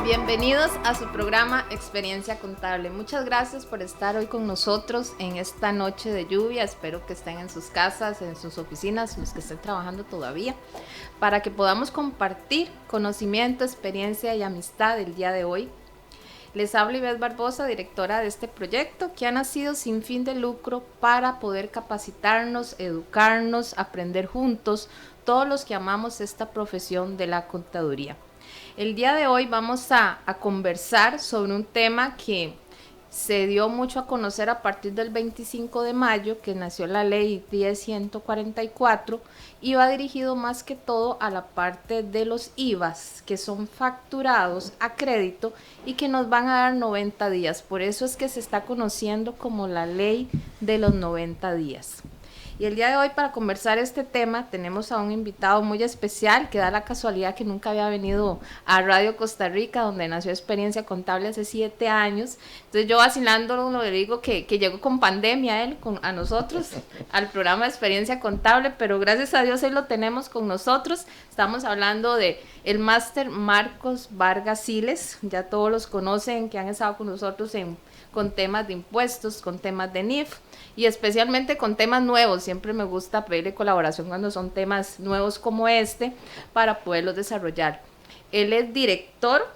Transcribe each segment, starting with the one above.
Bienvenidos a su programa Experiencia Contable. Muchas gracias por estar hoy con nosotros en esta noche de lluvia. Espero que estén en sus casas, en sus oficinas, los que estén trabajando todavía, para que podamos compartir conocimiento, experiencia y amistad el día de hoy. Les habla Ivette Barbosa, directora de este proyecto que ha nacido sin fin de lucro para poder capacitarnos, educarnos, aprender juntos, todos los que amamos esta profesión de la contaduría. El día de hoy vamos a conversar sobre un tema que se dio mucho a conocer a partir del 25 de mayo, que nació la ley 10.144, y va dirigido más que todo a la parte de los IVAs, que son facturados a crédito y que nos van a dar 90 días. Por eso es que se está conociendo como la ley de los 90 días. Y el día de hoy, para conversar este tema, tenemos a un invitado muy especial que da la casualidad que nunca había venido a Radio Costa Rica, donde nació Experiencia Contable hace 7 años. Entonces yo vacilándolo le digo que llegó con pandemia él, a nosotros, al programa de Experiencia Contable, pero gracias a Dios él lo tenemos con nosotros. Estamos hablando de el máster Marcos Vargas Siles, ya todos los conocen, que han estado con nosotros con temas de impuestos, con temas de NIF y especialmente con temas nuevos. Siempre me gusta pedirle colaboración cuando son temas nuevos como este para poderlos desarrollar. Él es director,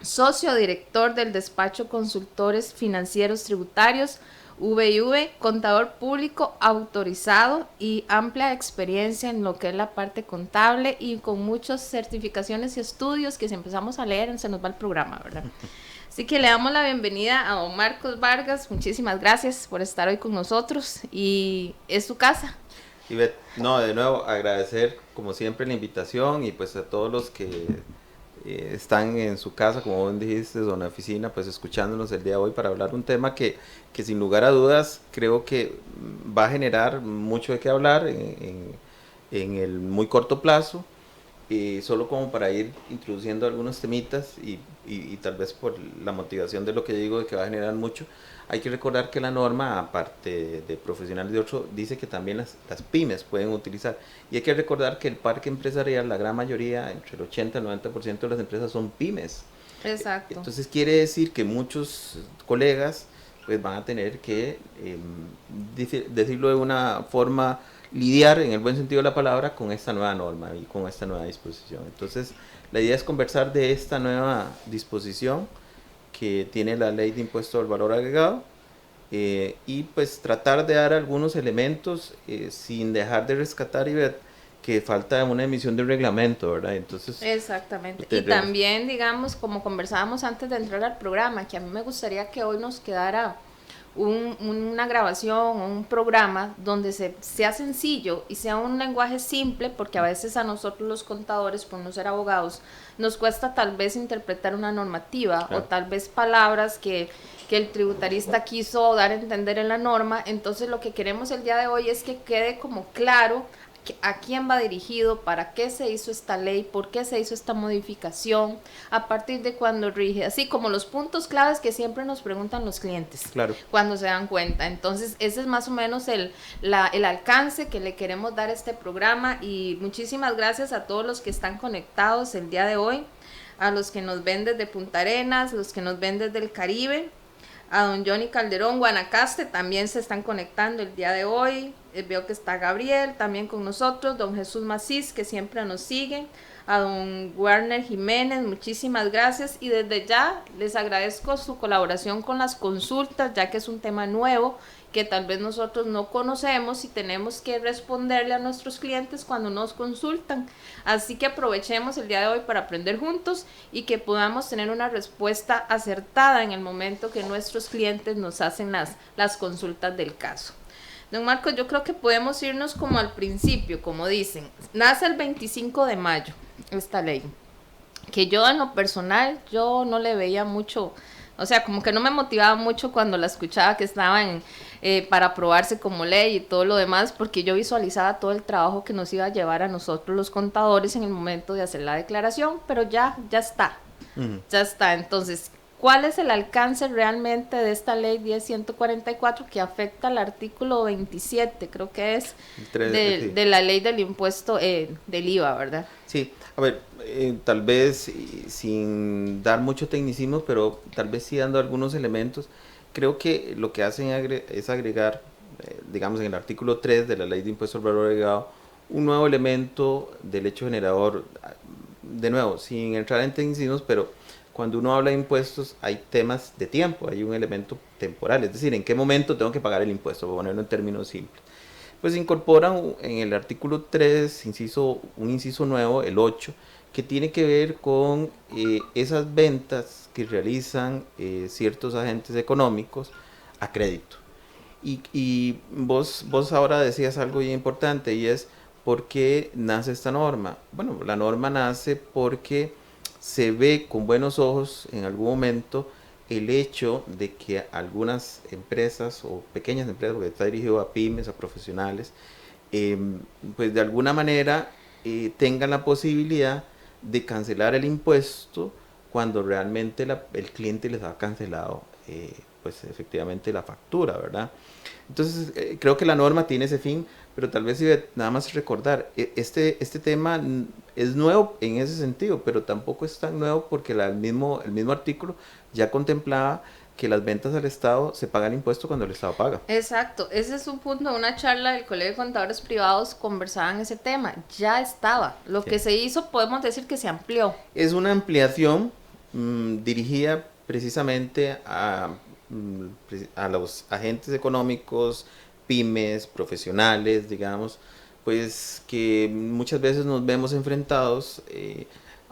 socio director del despacho Consultores Financieros Tributarios, VIV, contador público autorizado y amplia experiencia en lo que es la parte contable y con muchas certificaciones y estudios que si empezamos a leer se nos va el programa, ¿verdad? Así que le damos la bienvenida a don Marcos Vargas. Muchísimas gracias por estar hoy con nosotros y es su casa. Ivette, de nuevo agradecer como siempre la invitación y pues a todos los que están en su casa, como vos dijiste, o en la oficina, pues escuchándonos el día de hoy para hablar un tema que sin lugar a dudas creo que va a generar mucho de qué hablar en el muy corto plazo. Solo como para ir introduciendo algunos temitas y tal vez por la motivación de lo que digo de que va a generar mucho, hay que recordar que la norma, aparte de profesionales de otro, dice que también las pymes pueden utilizar. Y hay que recordar que el parque empresarial, la gran mayoría, entre el 80 y el 90% de las empresas son pymes. Exacto. Entonces quiere decir que muchos colegas pues van a tener que, decirlo de una forma, lidiar en el buen sentido de la palabra con esta nueva norma y con esta nueva disposición. Entonces, la idea es conversar de esta nueva disposición que tiene la ley de impuesto al valor agregado y pues tratar de dar algunos elementos sin dejar de rescatar y ver que falta una emisión de un reglamento, ¿verdad? Entonces, exactamente. Y también, digamos, como conversábamos antes de entrar al programa, que a mí me gustaría que hoy nos quedara una grabación o un programa donde sea sencillo y sea un lenguaje simple, porque a veces a nosotros los contadores, por no ser abogados, nos cuesta tal vez interpretar una normativa, claro, o tal vez palabras que el tributarista quiso dar a entender en la norma. Entonces lo que queremos el día de hoy es que quede como claro a quién va dirigido, para qué se hizo esta ley, por qué se hizo esta modificación, a partir de cuándo rige, así como los puntos claves que siempre nos preguntan los clientes, claro, cuando se dan cuenta. Entonces ese es más o menos el alcance que le queremos dar a este programa. Y muchísimas gracias a todos los que están conectados el día de hoy, a los que nos ven desde Punta Arenas, los que nos ven desde el Caribe, a don Johnny Calderón, Guanacaste, también se están conectando el día de hoy. Veo que está Gabriel también con nosotros, don Jesús Macís, que siempre nos sigue, a don Warner Jiménez, muchísimas gracias. Y desde ya les agradezco su colaboración con las consultas, ya que es un tema nuevo que tal vez nosotros no conocemos y tenemos que responderle a nuestros clientes cuando nos consultan. Así que aprovechemos el día de hoy para aprender juntos y que podamos tener una respuesta acertada en el momento que nuestros clientes nos hacen las consultas del caso. Don Marcos, yo creo que podemos irnos como al principio, como dicen. Nace el 25 de mayo esta ley, que yo en lo personal, yo no le veía mucho, o sea, como que no me motivaba mucho cuando la escuchaba que estaban para aprobarse como ley y todo lo demás, porque yo visualizaba todo el trabajo que nos iba a llevar a nosotros los contadores en el momento de hacer la declaración, pero ya está, ya está. Entonces, ¿cuál es el alcance realmente de esta ley 10.144 que afecta al artículo 27, creo que es, de la ley del impuesto del IVA, ¿verdad? Sí, A ver, tal vez sin dar mucho tecnicismo, pero tal vez sí dando algunos elementos, creo que lo que hacen es agregar, digamos, en el artículo 3 de la Ley de Impuesto al Valor Agregado, un nuevo elemento del hecho generador, de nuevo, sin entrar en tecnicismos, pero cuando uno habla de impuestos hay temas de tiempo, hay un elemento temporal, es decir, en qué momento tengo que pagar el impuesto, para ponerlo en términos simples. Pues incorporan en el artículo 3 un inciso nuevo, el 8, que tiene que ver con esas ventas que realizan ciertos agentes económicos a crédito. Y vos ahora decías algo bien importante, y es ¿por qué nace esta norma? Bueno, la norma nace porque se ve con buenos ojos en algún momento el hecho de que algunas empresas o pequeñas empresas, porque está dirigido a pymes, a profesionales, pues de alguna manera tengan la posibilidad de cancelar el impuesto cuando realmente el cliente les ha cancelado pues efectivamente la factura, ¿verdad? Entonces creo que la norma tiene ese fin, pero tal vez nada más recordar, este tema es nuevo en ese sentido, pero tampoco es tan nuevo porque el mismo artículo ya contemplaba que las ventas al Estado se pagan impuesto cuando el Estado paga. Exacto, ese es un punto de una charla del Colegio de Contadores Privados, conversaban ese tema, ya estaba, lo que se hizo podemos decir que se amplió. Es una ampliación dirigida precisamente a los agentes económicos, pymes, profesionales, digamos, pues que muchas veces nos vemos enfrentados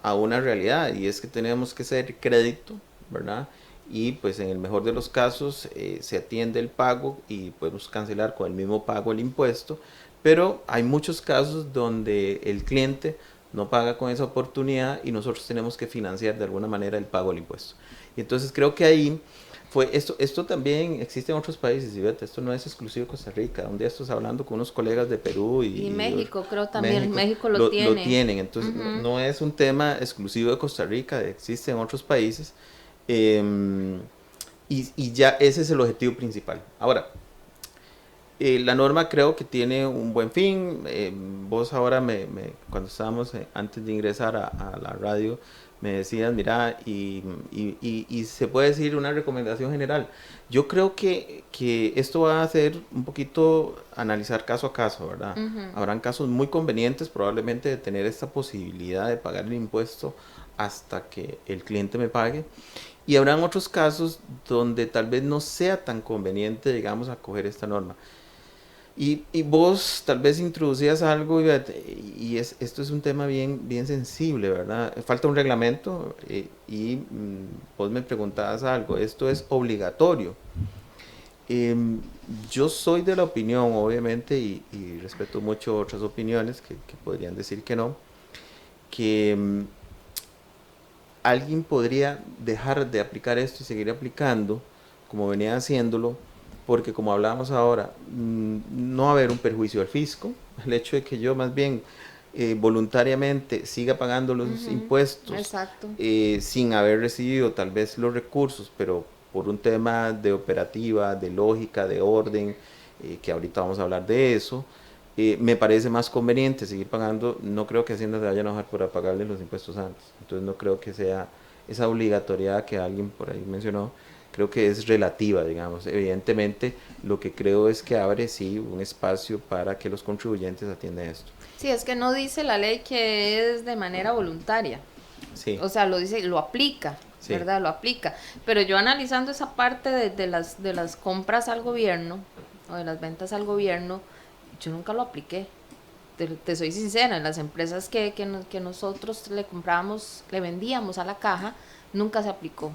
a una realidad, y es que tenemos que hacer crédito, ¿verdad? Y pues en el mejor de los casos se atiende el pago y podemos cancelar con el mismo pago el impuesto, pero hay muchos casos donde el cliente no paga con esa oportunidad y nosotros tenemos que financiar de alguna manera el pago del impuesto. Y entonces creo que ahí fue esto también existe en otros países, y vete, esto no es exclusivo de Costa Rica. Un día estoy hablando con unos colegas de Perú y México, creo también, México lo tiene. Lo tienen, entonces no es un tema exclusivo de Costa Rica, existe en otros países, y ya ese es el objetivo principal. Ahora, la norma creo que tiene un buen fin. Vos ahora, cuando estábamos antes de ingresar a la radio, me decías, mira, y se puede decir una recomendación general. Yo creo que esto va a ser un poquito analizar caso a caso, ¿verdad? Habrán casos muy convenientes probablemente de tener esta posibilidad de pagar el impuesto hasta que el cliente me pague. Y habrán otros casos donde tal vez no sea tan conveniente, digamos, acoger esta norma. Y vos tal vez introducías algo, y esto es un tema bien sensible, ¿verdad? Falta un reglamento, vos me preguntabas algo, esto es obligatorio. Yo soy de la opinión, obviamente, y respeto mucho otras opiniones que podrían decir que no, que alguien podría dejar de aplicar esto y seguir aplicando como venía haciéndolo, porque como hablábamos ahora, no va a haber un perjuicio al fisco. El hecho de que yo más bien voluntariamente siga pagando los impuestos sin haber recibido tal vez los recursos, pero por un tema de operativa, de lógica, de orden, que ahorita vamos a hablar de eso, me parece más conveniente seguir pagando. No creo que Hacienda se vaya a enojar por pagarle los impuestos antes, entonces no creo que sea esa obligatoriedad que alguien por ahí mencionó. Creo que es relativa, digamos. Evidentemente, lo que creo es que abre, sí, un espacio para que los contribuyentes atiendan esto. Sí, es que no dice la ley que es de manera voluntaria. Sí. O sea, lo dice, lo aplica, sí, ¿verdad? Lo aplica. Pero yo analizando esa parte de las compras al gobierno, o de las ventas al gobierno, yo nunca lo apliqué. Te soy sincera, en las empresas que nosotros le comprábamos, le vendíamos a la caja, nunca se aplicó.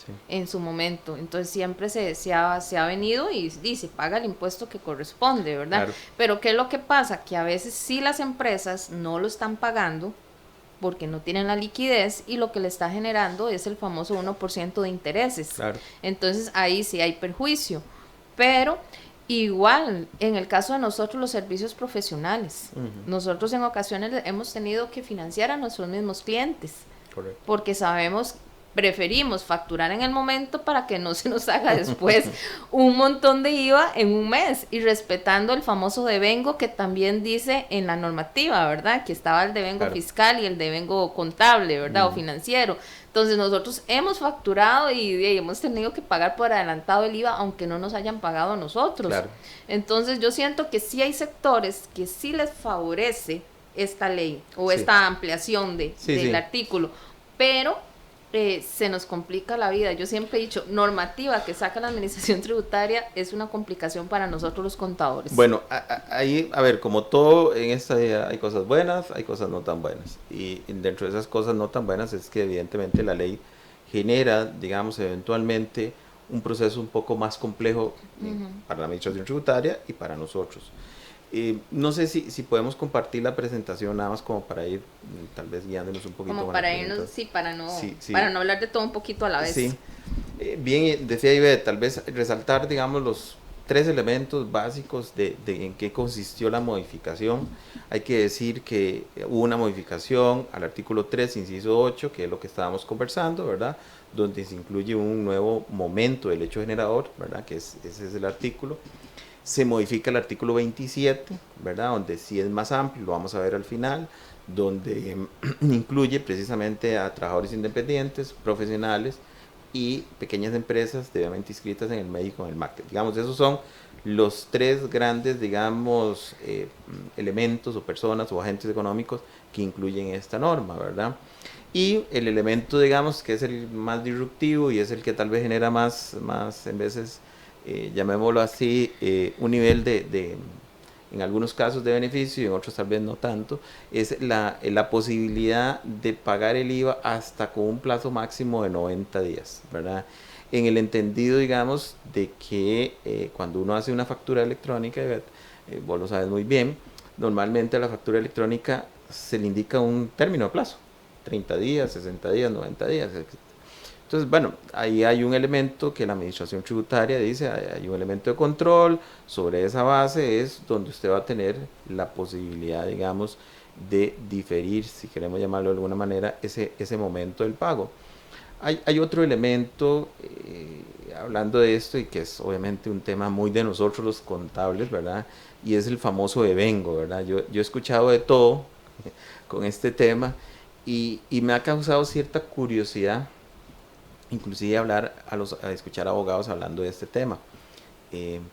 Sí. En su momento, entonces siempre se ha venido y se paga el impuesto que corresponde, ¿verdad? Claro. Pero ¿qué es lo que pasa? Que a veces sí las empresas no lo están pagando porque no tienen la liquidez, y lo que le está generando es el famoso 1% de intereses. Claro. Entonces ahí sí hay perjuicio, pero igual en el caso de nosotros, los servicios profesionales, nosotros en ocasiones hemos tenido que financiar a nuestros mismos clientes. Correcto. Porque sabemos preferimos facturar en el momento para que no se nos haga después un montón de IVA en un mes, y respetando el famoso devengo que también dice en la normativa, ¿verdad? Que estaba el devengo fiscal y el devengo contable, ¿verdad? O financiero. Entonces nosotros hemos facturado y hemos tenido que pagar por adelantado el IVA aunque no nos hayan pagado a nosotros. Claro. Entonces yo siento que sí hay sectores que sí les favorece esta ley o esta ampliación del artículo, pero se nos complica la vida. Yo siempre he dicho, normativa que saca la administración tributaria es una complicación para nosotros los contadores. Bueno, ahí, a ver, como todo en esta vida hay cosas buenas, hay cosas no tan buenas, y dentro de esas cosas no tan buenas es que evidentemente la ley genera, digamos, eventualmente un proceso un poco más complejo para la administración tributaria y para nosotros. No sé si podemos compartir la presentación nada más como para ir tal vez guiándonos un poquito. Como para irnos, para no hablar de todo un poquito a la vez. Sí, bien, decía Ivette, tal vez resaltar, digamos, los 3 elementos básicos de en qué consistió la modificación. Hay que decir que hubo una modificación al artículo 3, inciso 8, que es lo que estábamos conversando, ¿verdad? Donde se incluye un nuevo momento del hecho generador, ¿verdad? Ese es el artículo. Se modifica el artículo 27, ¿verdad? Donde sí es más amplio, lo vamos a ver al final, donde incluye precisamente a trabajadores independientes, profesionales y pequeñas empresas debidamente inscritas en el medio y con el MACTE. Digamos, esos son los 3 grandes, digamos, elementos o personas o agentes económicos que incluyen esta norma, ¿verdad? Y el elemento, digamos, que es el más disruptivo y es el que tal vez genera más en veces, llamémoslo así, un nivel en algunos casos de beneficio y en otros tal vez no tanto, es la posibilidad de pagar el IVA hasta con un plazo máximo de 90 días, ¿verdad? En el entendido, digamos, de que cuando uno hace una factura electrónica, vos lo sabes muy bien, normalmente a la factura electrónica se le indica un término de plazo, 30 días, 60 días, 90 días, etc. Entonces, bueno, ahí hay un elemento que la administración tributaria dice, hay un elemento de control, sobre esa base es donde usted va a tener la posibilidad, digamos, de diferir, si queremos llamarlo de alguna manera, ese momento del pago. Hay otro elemento, hablando de esto, y que es obviamente un tema muy de nosotros los contables, ¿verdad? Y es el famoso devengo, ¿verdad? Yo he escuchado de todo con este tema y me ha causado cierta curiosidad, inclusive a escuchar abogados hablando de este tema,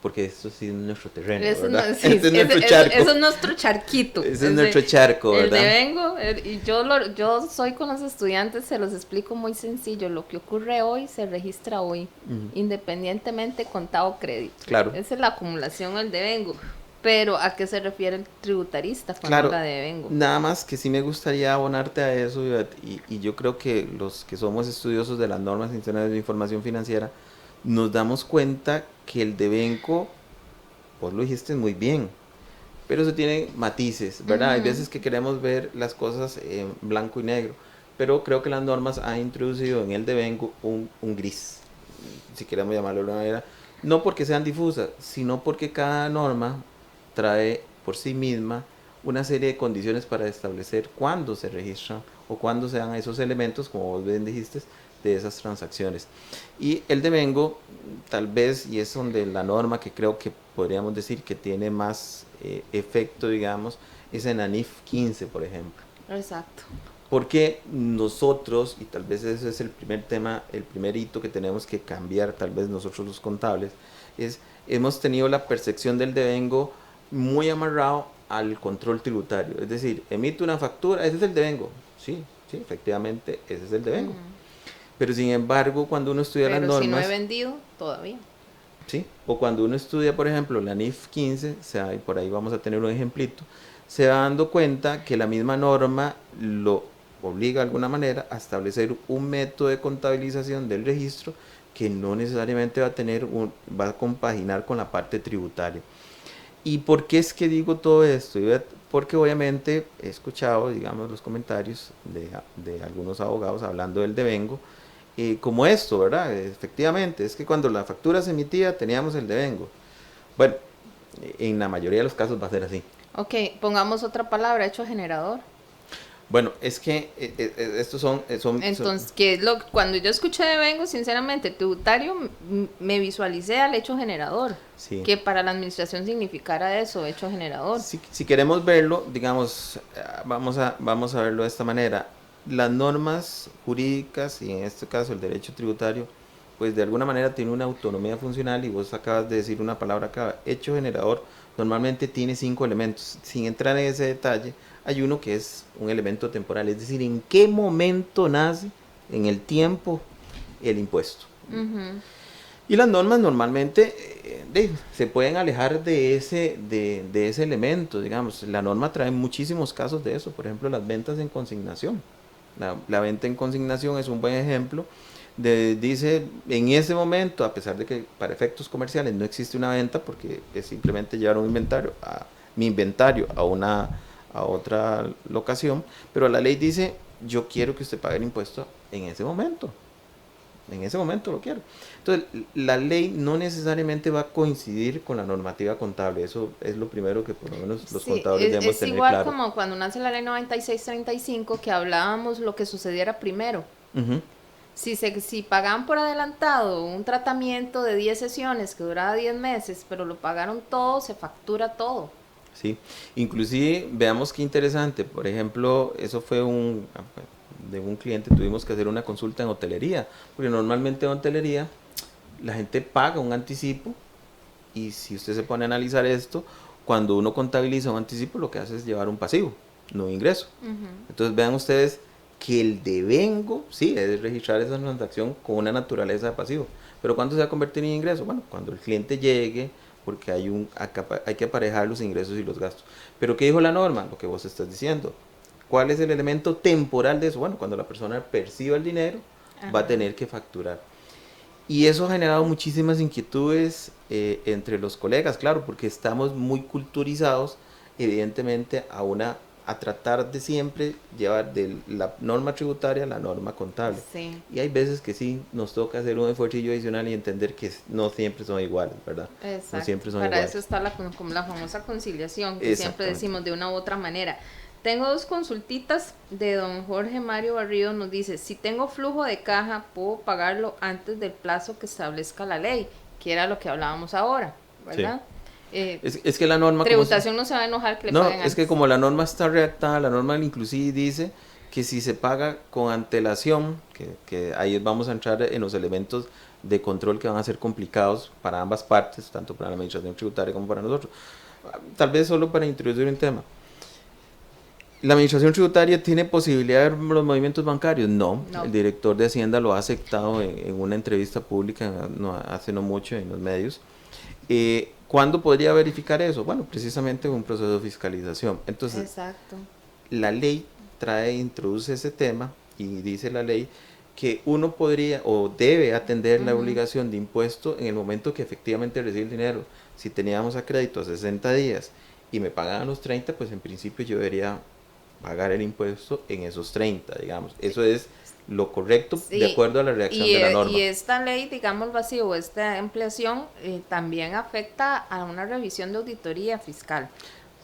porque esto sí es nuestro terreno, ¿verdad? Ese es nuestro charco. Eso es nuestro charquito. Ese es nuestro charco, ¿verdad? El devengo, y yo soy con los estudiantes, se los explico muy sencillo, lo que ocurre hoy se registra hoy, independientemente contado o crédito. Claro. Esa es la acumulación del devengo. Pero ¿a qué se refiere el tributarista cuando habla de devengo? Nada más que sí me gustaría abonarte a eso, y yo creo que los que somos estudiosos de las normas internacionales de información financiera nos damos cuenta que el devengo, vos lo dijiste muy bien, pero eso tiene matices, ¿verdad? Hay veces que queremos ver las cosas en blanco y negro, pero creo que las normas han introducido en el devengo un gris, si queremos llamarlo de una manera, no porque sean difusas, sino porque cada norma trae por sí misma una serie de condiciones para establecer cuándo se registran o cuándo se dan esos elementos, como vos bien dijiste, de esas transacciones. Y el devengo, tal vez, y es donde la norma que creo que podríamos decir que tiene más efecto, digamos, es en ANIF 15, por ejemplo. Exacto. Porque nosotros, y tal vez ese es el primer tema, el primer hito que tenemos que cambiar, tal vez nosotros los contables, hemos tenido la percepción del devengo muy amarrado al control tributario, es decir, emite una factura, ese es el devengo, sí, efectivamente, ese es el devengo, pero sin embargo, cuando uno estudia las normas... Pero si no he vendido, todavía. Sí, o cuando uno estudia, por ejemplo, la NIF 15, o sea, y por ahí vamos a tener un ejemplito, se va dando cuenta que la misma norma lo obliga de alguna manera a establecer un método de contabilización del registro que no necesariamente va a compaginar con la parte tributaria. ¿Y por qué es que digo todo esto? Porque obviamente he escuchado, digamos, los comentarios de algunos abogados hablando del devengo, como esto, ¿verdad? Efectivamente, es que cuando la factura se emitía teníamos el devengo. Bueno, en la mayoría de los casos va a ser así. Ok, pongamos otra palabra, hecho generador. Bueno, es que estos son... Entonces, cuando yo escuché devengo, sinceramente, tributario, me visualicé al hecho generador, sí. Que para la administración significara eso, hecho generador. Si queremos verlo, digamos, vamos a verlo de esta manera. Las normas jurídicas, y en este caso el derecho tributario, pues de alguna manera tiene una autonomía funcional, y vos acabas de decir una palabra acá, hecho generador, normalmente tiene 5 elementos. Sin entrar en ese detalle, hay uno que es un elemento temporal, es decir, en qué momento nace en el tiempo el impuesto. Uh-huh. Y las normas normalmente se pueden alejar de ese elemento, digamos. La norma trae muchísimos casos de eso, por ejemplo, las ventas en consignación. La venta en consignación es un buen ejemplo. Dice, en ese momento, a pesar de que para efectos comerciales no existe una venta, porque es simplemente llevar mi inventario a otra locación, pero la ley dice, yo quiero que usted pague el impuesto en ese momento lo quiero. Entonces, la ley no necesariamente va a coincidir con la normativa contable, eso es lo primero que por lo menos los contadores debemos tener claro. Es igual como cuando nace la ley 9635, que hablábamos lo que sucediera primero. Uh-huh. Si pagaban por adelantado un tratamiento de 10 sesiones que duraba 10 meses, pero lo pagaron todo, se factura todo. Sí, inclusive veamos qué interesante, por ejemplo, eso fue de un cliente, tuvimos que hacer una consulta en hotelería, porque normalmente en hotelería la gente paga un anticipo, y si usted se pone a analizar esto, cuando uno contabiliza un anticipo, lo que hace es llevar un pasivo, no un ingreso. Uh-huh. Entonces vean ustedes que el devengo, sí, es registrar esa transacción con una naturaleza de pasivo, pero ¿cuándo se va a convertir en ingreso? Bueno, cuando el cliente llegue, porque hay que aparejar los ingresos y los gastos. Pero ¿qué dijo la norma? Lo que vos estás diciendo. ¿Cuál es el elemento temporal de eso? Bueno, cuando la persona perciba el dinero, ajá, va a tener que facturar. Y eso ha generado muchísimas inquietudes entre los colegas, claro, porque estamos muy culturizados, evidentemente, a tratar de siempre llevar de la norma tributaria a la norma contable. Sí. Y hay veces que sí nos toca hacer un esfuerzo adicional y entender que no siempre son iguales, ¿verdad? Exacto. No siempre son Para iguales. Eso está la famosa conciliación, que siempre decimos de una u otra manera. Tengo 2 consultitas de don Jorge Mario Barrido. Nos dice, si tengo flujo de caja, puedo pagarlo antes del plazo que establezca la ley, que era lo que hablábamos ahora, ¿verdad? Sí. Es que la norma... Tributación no se va a enojar que le paguen antes. Es que como la norma está redactada, la norma inclusive dice que si se paga con antelación, que ahí vamos a entrar en los elementos de control que van a ser complicados para ambas partes, tanto para la administración tributaria como para nosotros. Tal vez solo para introducir un tema. ¿La administración tributaria tiene posibilidad de ver los movimientos bancarios? No. El director de Hacienda lo ha aceptado en una entrevista pública hace no mucho en los medios. ¿Cuándo podría verificar eso? Bueno, precisamente en un proceso de fiscalización. Entonces, exacto, la ley introduce ese tema, y dice la ley que uno podría o debe atender, uh-huh, la obligación de impuesto en el momento que efectivamente recibe el dinero. Si teníamos a crédito a 60 días y me pagan a los 30, pues en principio yo debería pagar el impuesto en esos 30, digamos. Eso es lo correcto, sí, de acuerdo a la redacción de la norma. Y esta ley, digámoslo así, o esta ampliación, también afecta a una revisión de auditoría fiscal,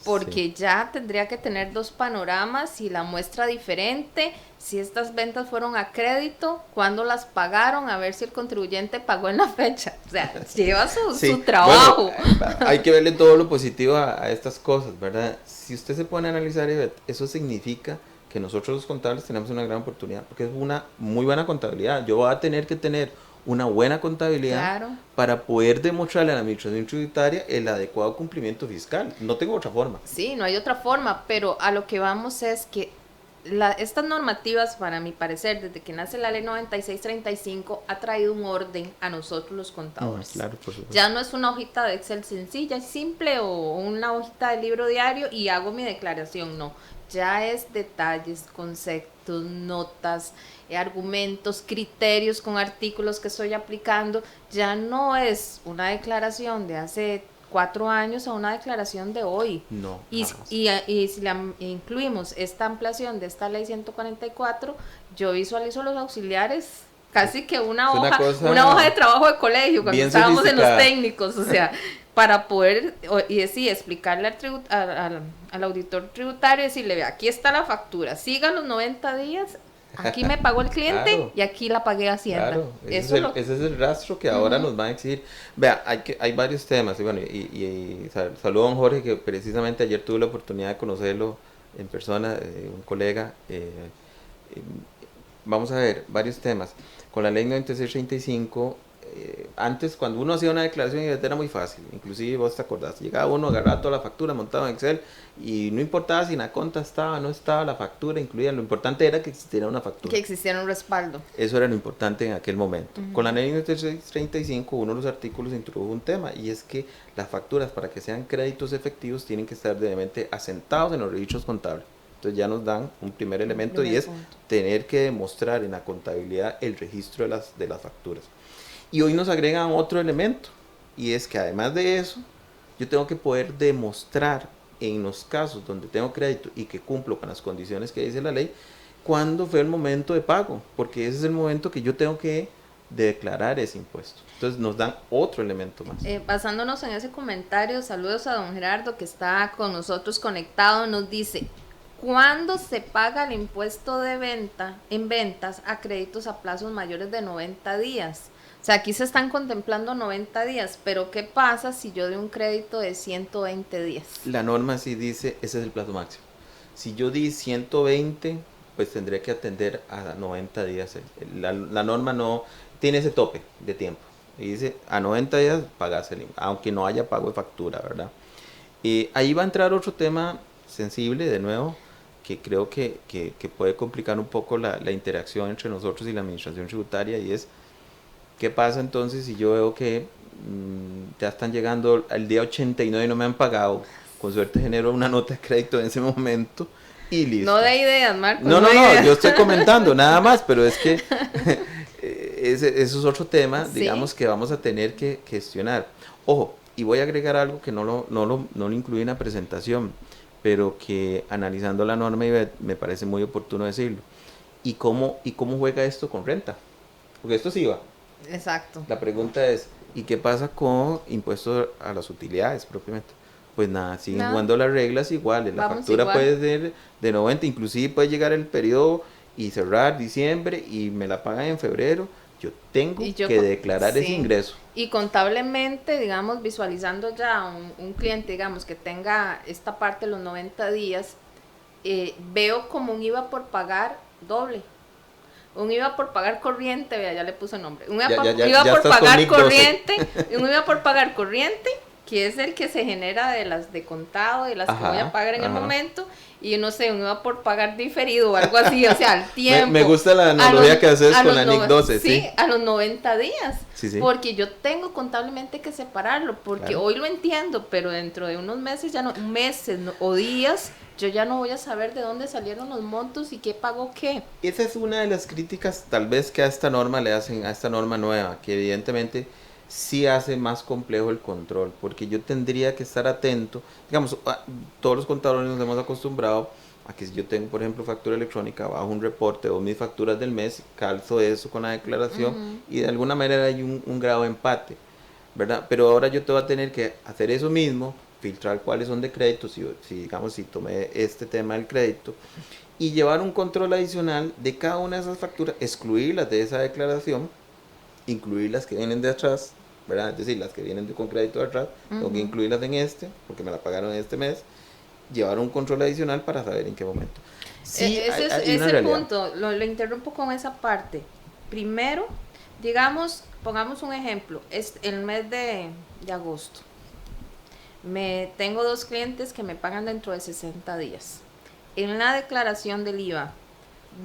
porque sí, ya tendría que tener 2 panoramas y la muestra diferente, si estas ventas fueron a crédito, cuándo las pagaron, a ver si el contribuyente pagó en la fecha. O sea, lleva su trabajo. Bueno, hay que verle todo lo positivo a estas cosas, ¿verdad? Si usted se pone a analizar, eso significa que nosotros los contables tenemos una gran oportunidad, porque es una muy buena contabilidad. Yo voy a tener que tener una buena contabilidad, claro, para poder demostrarle a la administración tributaria el adecuado cumplimiento fiscal. No tengo otra forma. Sí, no hay otra forma, pero a lo que vamos es que estas normativas, para mi parecer, desde que nace la ley 9635, ha traído un orden a nosotros los contadores. Claro, por supuesto. Ya no es una hojita de Excel sencilla y simple, o una hojita de libro diario y hago mi declaración, no. Ya es detalles, conceptos, notas, argumentos, criterios con artículos que estoy aplicando. Ya no es una declaración de hace 4 años a una declaración de hoy. No. Y si incluimos esta ampliación de esta ley 144, yo visualizo los auxiliares casi que una hoja de trabajo de colegio cuando estábamos en los técnicos, o sea, para poder, y decir, explicarle al auditor tributario, decirle, vea, aquí está la factura, siga los 90 días, aquí me pagó el cliente Claro, y aquí la pagué a Hacienda. claro, Eso ese es el rastro que ahora nos van a exigir. Vea, hay varios temas, y bueno, saludo a don Jorge, que precisamente ayer tuve la oportunidad de conocerlo en persona, un colega. Vamos a ver, varios temas. Con la ley 9635, antes cuando uno hacía una declaración era muy fácil, inclusive vos te acordás, llegaba uno, agarraba toda la factura, montaba en Excel y no importaba si en la cuenta estaba, no estaba la factura incluida, lo importante era que existiera una factura. que existiera un respaldo. Eso era lo importante en aquel momento. Con la ley 9635, uno de los artículos introdujo un tema, y es que las facturas, para que sean créditos efectivos, tienen que estar debidamente asentados en los registros contables. Entonces ya nos dan un primer elemento, y es tener que demostrar en la contabilidad el registro de las facturas. Y hoy nos agregan otro elemento, y es que además de eso, yo tengo que poder demostrar en los casos donde tengo crédito y que cumplo con las condiciones que dice la ley, cuándo fue el momento de pago, porque ese es el momento que yo tengo que declarar ese impuesto. Entonces nos dan otro elemento más. Basándonos en ese comentario, saludos a don Gerardo, que está con nosotros conectado, nos dice: ¿cuándo se paga el impuesto de venta en ventas a créditos a plazos mayores de 90 días? O sea, aquí se están contemplando 90 días, pero ¿qué pasa si yo doy un crédito de 120 días? La norma sí dice, ese es el plazo máximo. Si yo di 120, pues tendré que atender a 90 días. La norma no tiene ese tope de tiempo. Y dice, a 90 días pagas aunque no haya pago de factura, ¿verdad? Y ahí va a entrar otro tema sensible, de nuevo, que creo que puede complicar un poco la interacción entre nosotros y la administración tributaria, y es, ¿qué pasa entonces si yo veo que ya están llegando al día 89 y no me han pagado? Con suerte genero una nota de crédito en ese momento y listo. No de ideas, Marco. No, yo estoy comentando nada más, pero es que eso es otro tema, sí, digamos, que vamos a tener que gestionar. Ojo, y voy a agregar algo que no lo incluí en la presentación, pero que analizando la norma me parece muy oportuno decirlo. ¿Y cómo juega esto con renta? Porque esto sí va. Exacto. La pregunta es, ¿y qué pasa con impuestos a las utilidades propiamente? Pues nada, siguen jugando las reglas iguales. La factura puede ser de 90, inclusive puede llegar el periodo y cerrar diciembre y me la pagan en febrero. Yo tengo que declarar ese ingreso. Y contablemente, digamos, visualizando ya un cliente, digamos, que tenga esta parte de los 90 días, veo como un IVA por pagar doble. Un IVA por pagar corriente, vea, ya le puse nombre. Un IVA por pagar corriente, un IVA por pagar corriente, que es el que se genera de las de contado, de las que voy a pagar en el momento, y no sé, un IVA por pagar diferido o algo así, o sea, al tiempo. Me gusta la analogía que haces con la NIC 12, sí. Sí, a los 90 días, sí. Porque yo tengo contablemente que separarlo, porque hoy lo entiendo, pero dentro de unos meses ya no, o días, yo ya no voy a saber de dónde salieron los montos y qué pagó qué. Esa es una de las críticas tal vez que a esta norma le hacen, a esta norma nueva, que evidentemente sí hace más complejo el control, porque yo tendría que estar atento. Digamos, todos los contadores nos hemos acostumbrado a que si yo tengo, por ejemplo, factura electrónica, bajo un reporte o mis facturas del mes, calzo eso con la declaración y de alguna manera hay un grado de empate, ¿verdad? Pero ahora yo te voy a tener que hacer eso mismo, filtrar cuáles son de crédito, si tomé este tema del crédito, y llevar un control adicional de cada una de esas facturas, excluirlas de esa declaración, incluir las que vienen de atrás, ¿verdad? Es decir, las que vienen con crédito de atrás, tengo que incluirlas en porque me la pagaron en este mes, llevar un control adicional para saber en qué momento. Sí, ese es el punto, lo interrumpo con esa parte. Primero, digamos, pongamos un ejemplo, es el mes de agosto. Tengo 2 clientes que me pagan dentro de 60 días. En la declaración del IVA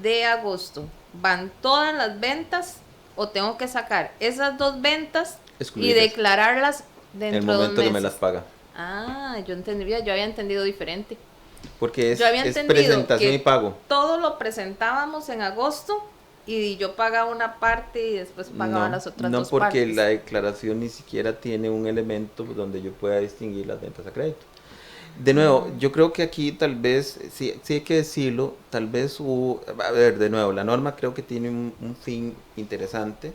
de agosto, ¿van todas las ventas o tengo que sacar esas 2 ventas y declararlas dentro de 2 meses? El momento que me las paga. Yo había entendido diferente. Porque es presentación y pago. Todo lo presentábamos en agosto y yo pagaba una parte y después pagaba las otras 2 partes. No, porque la declaración ni siquiera tiene un elemento donde yo pueda distinguir las ventas a crédito. De nuevo, yo creo que aquí tal vez, sí hay que decirlo, tal vez de nuevo, la norma creo que tiene un fin interesante,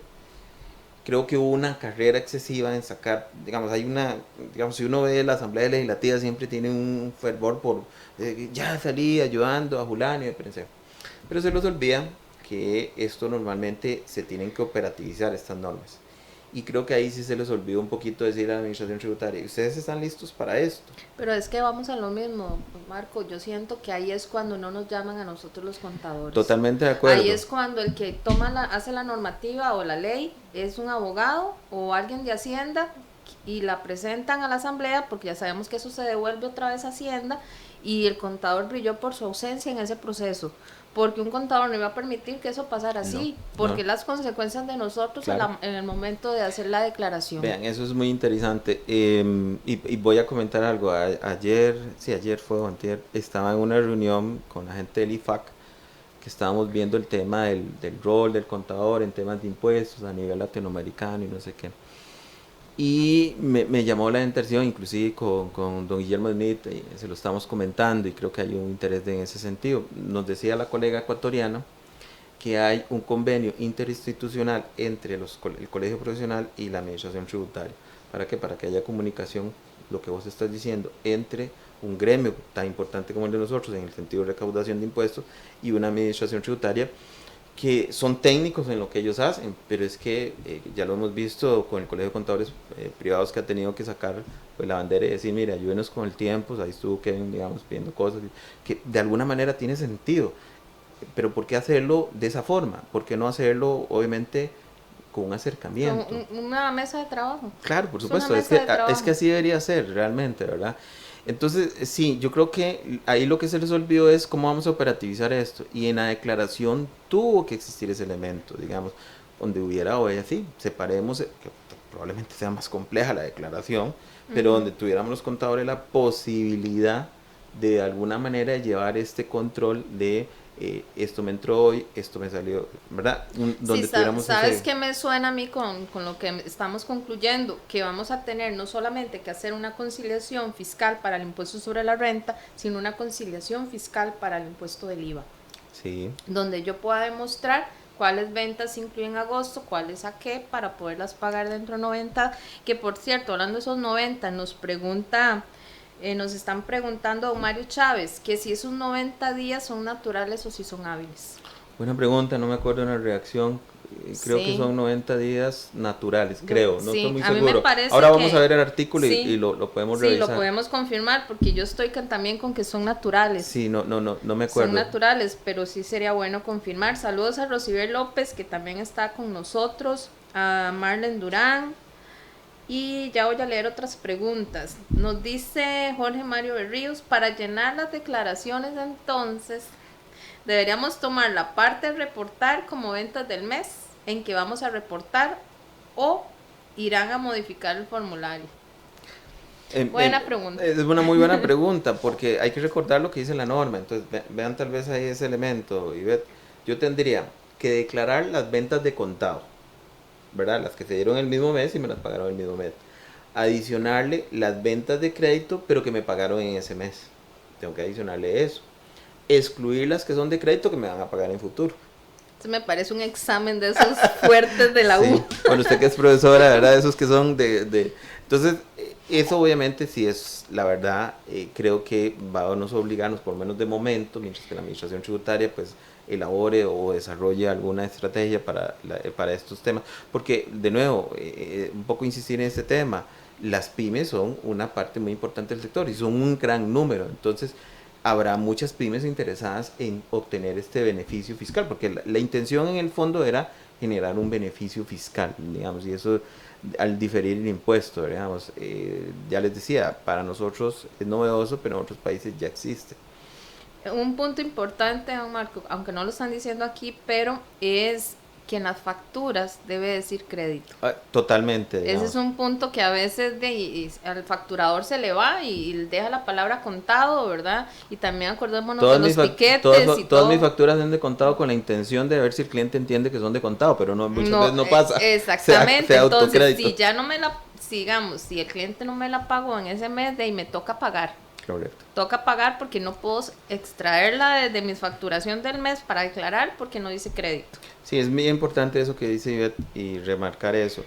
creo que hubo una carrera excesiva en sacar, digamos, si uno ve la Asamblea Legislativa siempre tiene un fervor por, ya salí ayudando a Julano y a Perencejo. Pero se los olvida que esto normalmente se tienen que operativizar estas normas. Y creo que ahí sí se les olvidó un poquito decir a la administración tributaria, ¿ustedes están listos para esto? Pero es que vamos a lo mismo, Marco, yo siento que ahí es cuando no nos llaman a nosotros los contadores. Totalmente de acuerdo. Ahí es cuando el que hace la normativa o la ley es un abogado o alguien de Hacienda y la presentan a la asamblea, porque ya sabemos que eso se devuelve otra vez a Hacienda, y el contador brilló por su ausencia en ese proceso, porque un contador no iba a permitir que eso pasara así, porque las consecuencias de nosotros claro. en el momento de hacer la declaración. Vean, eso es muy interesante, y voy a comentar algo. Ayer fue o antier, estaba en una reunión con la gente del IFAC, que estábamos viendo el tema del rol del contador en temas de impuestos a nivel latinoamericano y no sé qué. Y me llamó la atención, inclusive con don Guillermo Smith, se lo estamos comentando y creo que hay un interés en ese sentido. Nos decía la colega ecuatoriana que hay un convenio interinstitucional entre el colegio profesional y la administración tributaria. ¿Para qué? Para que haya comunicación, lo que vos estás diciendo, entre un gremio tan importante como el de nosotros en el sentido de recaudación de impuestos y una administración tributaria que son técnicos en lo que ellos hacen, pero es que ya lo hemos visto con el Colegio de Contadores Privados, que ha tenido que sacar pues, la bandera y decir, mire, ayúdenos con el tiempo. Ahí estuvo Kevin, digamos, pidiendo cosas, que de alguna manera tiene sentido, pero ¿por qué hacerlo de esa forma? ¿Por qué no hacerlo, obviamente, con un acercamiento? Con una mesa de trabajo. Claro, por supuesto, es que así debería ser realmente, ¿verdad? Entonces, sí, yo creo que ahí lo que se les olvidó es cómo vamos a operativizar esto. Y en la declaración tuvo que existir ese elemento, digamos, donde hubiera, oye, sí, separemos, que probablemente sea más compleja la declaración, pero donde tuviéramos los contadores la posibilidad de alguna manera llevar este control de esto me entró hoy, esto me salió, ¿verdad? Donde sí, ¿sabes qué me suena a mí con lo que estamos concluyendo? Que vamos a tener no solamente que hacer una conciliación fiscal para el impuesto sobre la renta, sino una conciliación fiscal para el impuesto del IVA. Sí. Donde yo pueda demostrar cuáles ventas incluyen agosto, cuáles a qué, para poderlas pagar dentro de 90, que por cierto, hablando de esos 90, nos están preguntando a Mario Chávez que si esos 90 días son naturales o si son hábiles. Buena pregunta, no me acuerdo de una reacción. Creo que son 90 días naturales, creo, no estoy muy seguro. A mí me parece ahora vamos a ver el artículo y lo podemos revisar. Sí, lo podemos confirmar porque yo estoy también con que son naturales. Sí, no me acuerdo. Son naturales, pero sí sería bueno confirmar. Saludos a Rosibel López, que también está con nosotros, a Marlene Durán. Y ya voy a leer otras preguntas. Nos dice Jorge Mario Berríos, para llenar las declaraciones entonces, deberíamos tomar la parte de reportar como ventas del mes en que vamos a reportar o irán a modificar el formulario. Buena pregunta. Es una muy buena pregunta porque hay que recordar lo que dice la norma. Entonces vean tal vez ahí ese elemento. Ivette, yo tendría que declarar las ventas de contado, ¿verdad? Las que se dieron el mismo mes y me las pagaron el mismo mes. Adicionarle las ventas de crédito, pero que me pagaron en ese mes. Tengo que adicionarle eso. Excluir las que son de crédito que me van a pagar en futuro. Eso me parece un examen de esos fuertes de la U. Sí. Bueno, usted que es profesora, ¿verdad? Esos que son Entonces, eso obviamente sí es, la verdad, creo que va a nos obligarnos, por lo menos de momento, mientras que la administración tributaria, pues, elabore o desarrolle alguna estrategia para estos temas, porque de nuevo, un poco insistir en este tema, las pymes son una parte muy importante del sector y son un gran número, entonces habrá muchas pymes interesadas en obtener este beneficio fiscal, porque la intención en el fondo era generar un beneficio fiscal, digamos, y eso al diferir el impuesto, digamos, ya les decía, para nosotros es novedoso, pero en otros países ya existe. Un punto importante, don Marco, aunque no lo están diciendo aquí, pero es que en las facturas debe decir crédito. Totalmente. Digamos. Ese es un punto que a veces al facturador se le va y deja la palabra contado, ¿verdad? Y también acordémonos de los piquetes todas mis facturas son de contado con la intención de ver si el cliente entiende que son de contado, pero muchas veces no pasa. Exactamente, entonces si ya no me la, sigamos, si el cliente no me la pagó en ese mes, de ahí me toca pagar. Correcto. Toca pagar porque no puedo extraerla de mi facturación del mes para declarar porque no dice crédito. Sí, es muy importante eso que dice Ivette y remarcar eso.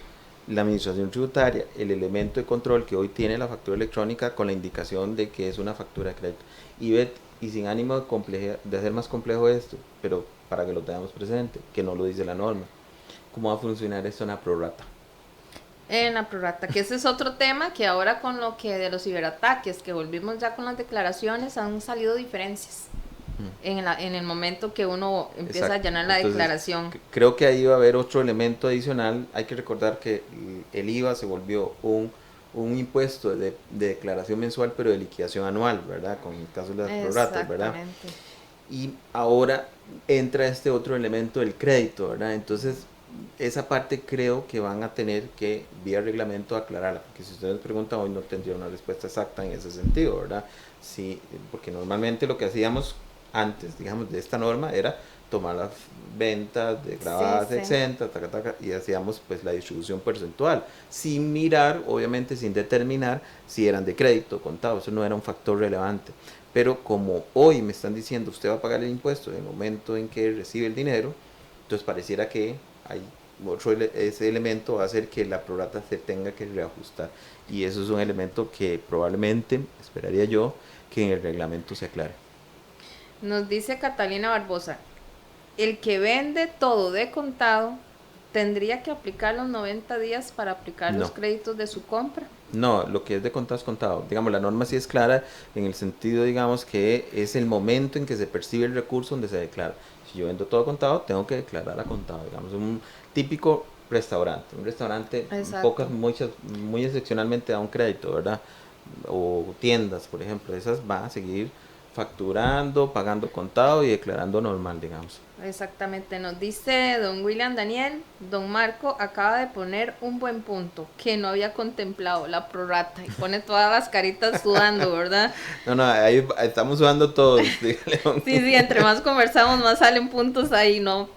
La administración tributaria, el elemento de control que hoy tiene la factura electrónica con la indicación de que es una factura de crédito. Ivette, y sin ánimo de hacer más complejo esto, pero para que lo tengamos presente, que no lo dice la norma, ¿cómo va a funcionar esto en la prorata? En la prorata, que ese es otro tema que ahora con lo que de los ciberataques, que volvimos ya con las declaraciones, han salido diferencias en el momento que uno empieza Exacto. a llenar la Entonces, declaración. Creo que ahí va a haber otro elemento adicional. Hay que recordar que el IVA se volvió un impuesto de declaración mensual, pero de liquidación anual, ¿verdad? Con el caso de las prorratas, ¿verdad? Y ahora entra este otro elemento del crédito, ¿verdad? Entonces, esa parte creo que van a tener que, vía reglamento, aclararla, porque si ustedes preguntan hoy no tendría una respuesta exacta en ese sentido, ¿verdad? Sí, porque normalmente lo que hacíamos antes, digamos, de esta norma era tomar las ventas de grabadas exentas, taca, taca, y hacíamos pues la distribución porcentual, sin mirar, obviamente sin determinar si eran de crédito o contado, eso no era un factor relevante. Pero como hoy me están diciendo usted va a pagar el impuesto en el momento en que recibe el dinero, entonces pareciera que hay ese elemento va a hacer que la prorata se tenga que reajustar, y eso es un elemento que probablemente, esperaría yo, que en el reglamento se aclare. Nos dice Catalina Barbosa, el que vende todo de contado tendría que aplicar los 90 días para aplicar los créditos de su compra. No, lo que es de contado es contado. Digamos, la norma sí es clara en el sentido, digamos, que es el momento en que se percibe el recurso donde se declara. Si yo vendo todo contado, tengo que declarar a contado. Digamos, un típico restaurante. Un restaurante, muy excepcionalmente da un crédito, ¿verdad? O tiendas, por ejemplo, esas van a seguir facturando, pagando contado y declarando normal, digamos. Exactamente, nos dice don William Daniel, don Marco acaba de poner un buen punto que no había contemplado, la prorrata, y pone todas las caritas sudando, ¿verdad? No, ahí estamos sudando todos. Sí, entre más conversamos, más salen puntos ahí, ¿no?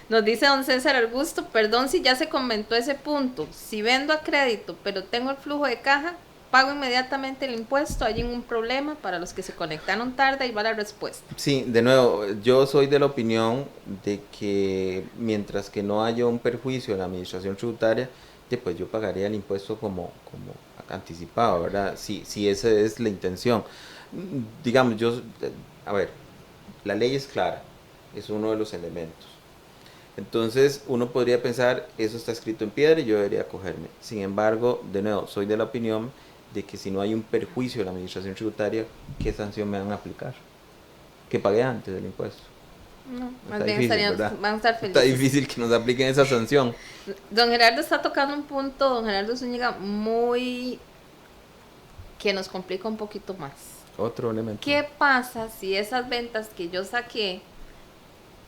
Nos dice don César Augusto, perdón si ya se comentó ese punto, si vendo a crédito, pero tengo el flujo de caja, pago inmediatamente el impuesto, hay ningún problema. Para los que se conectaron tarde, ahí va la respuesta. Sí, de nuevo, yo soy de la opinión de que mientras que no haya un perjuicio en la administración tributaria, pues yo pagaría el impuesto como anticipado, ¿verdad? Si esa es la intención. Digamos, a ver, la ley es clara, es uno de los elementos. Entonces uno podría pensar, eso está escrito en piedra y yo debería acogerme. Sin embargo, de nuevo, soy de la opinión de que si no hay un perjuicio de la administración tributaria, ¿qué sanción me van a aplicar? Que pagué antes del impuesto. No, más bien van a estar felices. Está difícil que nos apliquen esa sanción. Don Gerardo está tocando un punto, don Gerardo Zúñiga, muy que nos complica un poquito más. Otro elemento. ¿Qué pasa si esas ventas que yo saqué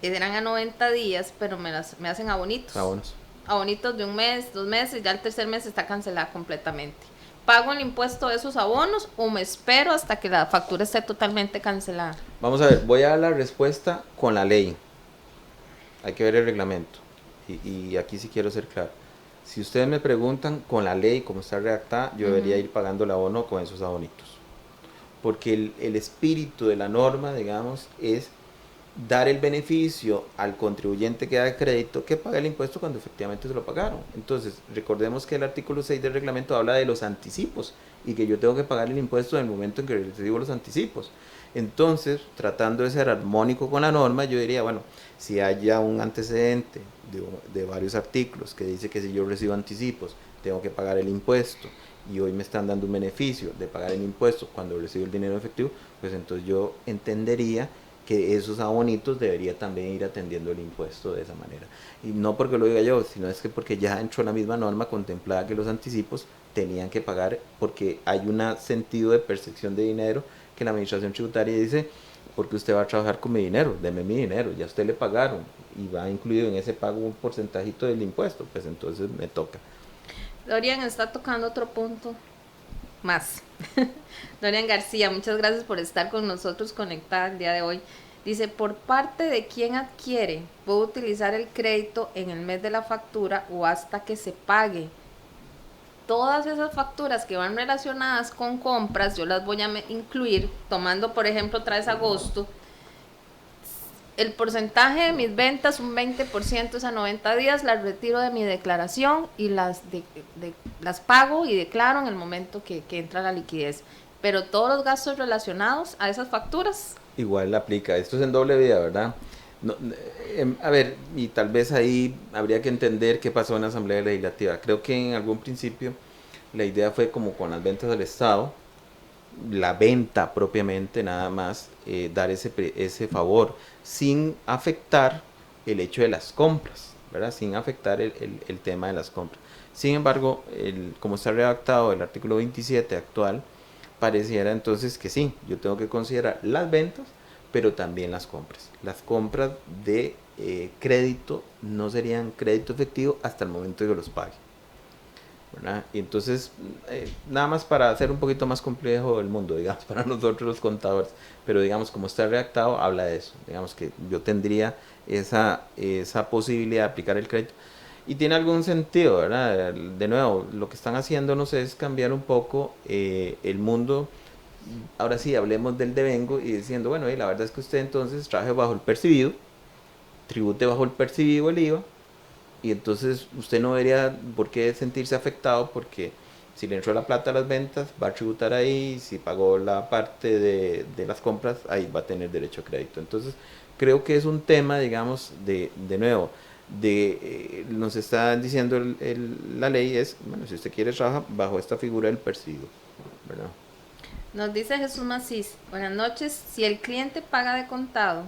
eran a 90 días, pero me hacen abonitos? Abonitos de un mes, 2 meses, ya el tercer mes está cancelada completamente. ¿Pago el impuesto de esos abonos o me espero hasta que la factura esté totalmente cancelada? Vamos a ver, voy a dar la respuesta con la ley. Hay que ver el reglamento. Y aquí sí quiero ser claro. Si ustedes me preguntan con la ley, como está redactada, yo debería ir pagando el abono con esos abonitos. Porque el espíritu de la norma, digamos, es dar el beneficio al contribuyente que da crédito que paga el impuesto cuando efectivamente se lo pagaron. Entonces, recordemos que el artículo 6 del reglamento habla de los anticipos y que yo tengo que pagar el impuesto en el momento en que recibo los anticipos. Entonces, tratando de ser armónico con la norma, yo diría, bueno, si haya un antecedente de varios artículos que dice que si yo recibo anticipos, tengo que pagar el impuesto, y hoy me están dando un beneficio de pagar el impuesto cuando recibo el dinero efectivo, pues entonces yo entendería que esos abonitos debería también ir atendiendo el impuesto de esa manera. Y no porque lo diga yo, sino es que porque ya dentro de la misma norma contemplada que los anticipos tenían que pagar, porque hay un sentido de percepción de dinero que la administración tributaria dice, porque usted va a trabajar con mi dinero, deme mi dinero, ya usted le pagaron y va incluido en ese pago un porcentajito del impuesto, pues entonces me toca. Dorian está tocando otro punto más. Dorian García, muchas gracias por estar con nosotros conectada el día de hoy. Dice, por parte de quien adquiere, ¿puedo utilizar el crédito en el mes de la factura o hasta que se pague? todas esas facturas que van relacionadas con compras, yo las voy a incluir, tomando por ejemplo otra vez agosto, el porcentaje de mis ventas, un 20% es a 90 días, las retiro de mi declaración y las pago y declaro en el momento que entra la liquidez. Pero todos los gastos relacionados a esas facturas. Igual aplica, esto es en doble vía, ¿verdad? No, a ver, y tal vez ahí habría que entender qué pasó en la Asamblea Legislativa. Creo que en algún principio la idea fue como con las ventas del Estado, la venta propiamente nada más, dar ese favor sin afectar el hecho de las compras, ¿verdad? Sin afectar el tema de las compras. Sin embargo, como está redactado el artículo 27 actual, pareciera entonces que sí, yo tengo que considerar las ventas, pero también las compras. Las compras de crédito no serían crédito efectivo hasta el momento de que los pague, ¿verdad? Y entonces, nada más para hacer un poquito más complejo el mundo, digamos, para nosotros los contadores, pero digamos, como está redactado, habla de eso, digamos que yo tendría esa posibilidad de aplicar el crédito, y tiene algún sentido, ¿verdad? De nuevo, lo que están haciéndonos es cambiar un poco el mundo. Ahora sí, hablemos del devengo y diciendo, bueno, la verdad es que usted entonces trabaje bajo el percibido, tribute bajo el percibido el IVA, y entonces usted no debería por qué sentirse afectado porque si le entró la plata a las ventas va a tributar ahí, si pagó la parte de las compras ahí va a tener derecho a crédito. Entonces creo que es un tema, digamos, de nuevo, nos está diciendo la ley es, bueno, si usted quiere trabajar bajo esta figura del percibido, ¿verdad? Nos dice Jesús Macís, buenas noches, si el cliente paga de contado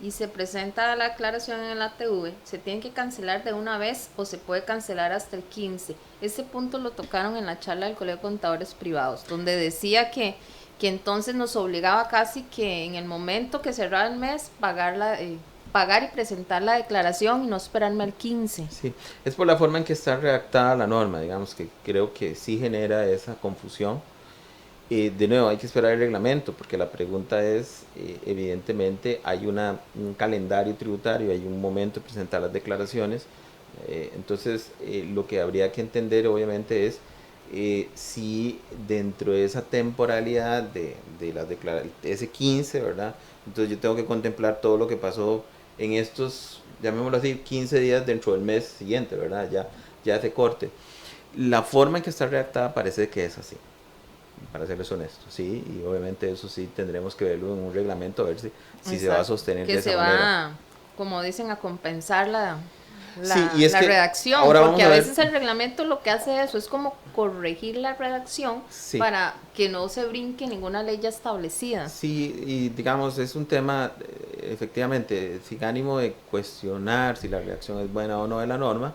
y se presenta la aclaración en el ATV, ¿se tiene que cancelar de una vez o se puede cancelar hasta el 15? Ese punto lo tocaron en la charla del Colegio de Contadores Privados, donde decía que entonces nos obligaba casi que en el momento que cerraba el mes pagar y presentar la declaración y no esperarme al 15. Sí, es por la forma en que está redactada la norma, digamos que creo que sí genera esa confusión. De nuevo, hay que esperar el reglamento, porque la pregunta es, evidentemente, hay un calendario tributario, hay un momento de presentar las declaraciones, entonces lo que habría que entender, obviamente, es si dentro de esa temporalidad de las declaraciones, ese 15, ¿verdad? Entonces yo tengo que contemplar todo lo que pasó en estos, llamémoslo así, 15 días dentro del mes siguiente, ¿verdad? Ya ese corte. La forma en que está redactada parece que es así, para serles honestos, sí, y obviamente eso sí tendremos que verlo en un reglamento, a ver si se va a sostener que de esa se manera. Va, como dicen, a compensar la y es que redacción, porque a veces el reglamento lo que hace eso es como corregir la redacción para que no se brinque ninguna ley ya establecida. Sí, y digamos, es un tema, efectivamente, sin ánimo de cuestionar si la redacción es buena o no de la norma.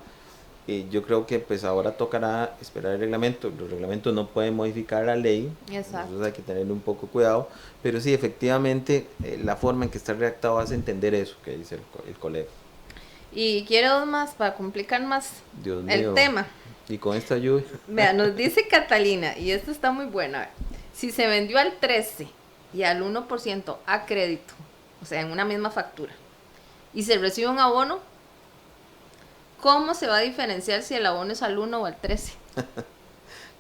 Yo creo que pues ahora tocará esperar el reglamento. Los reglamentos no pueden modificar la ley. Exacto. Entonces hay que tener un poco cuidado. Pero sí, efectivamente, la forma en que está redactado hace entender eso que dice el colega. Y quiero dos más para complicar más Dios mío, el tema. Y con esta lluvia. Vea, nos dice Catalina, y esto está muy buena. Si se vendió al 13 y al 1% a crédito, o sea, en una misma factura, y se recibe un abono, ¿cómo se va a diferenciar si el abono es al 1 o al 13?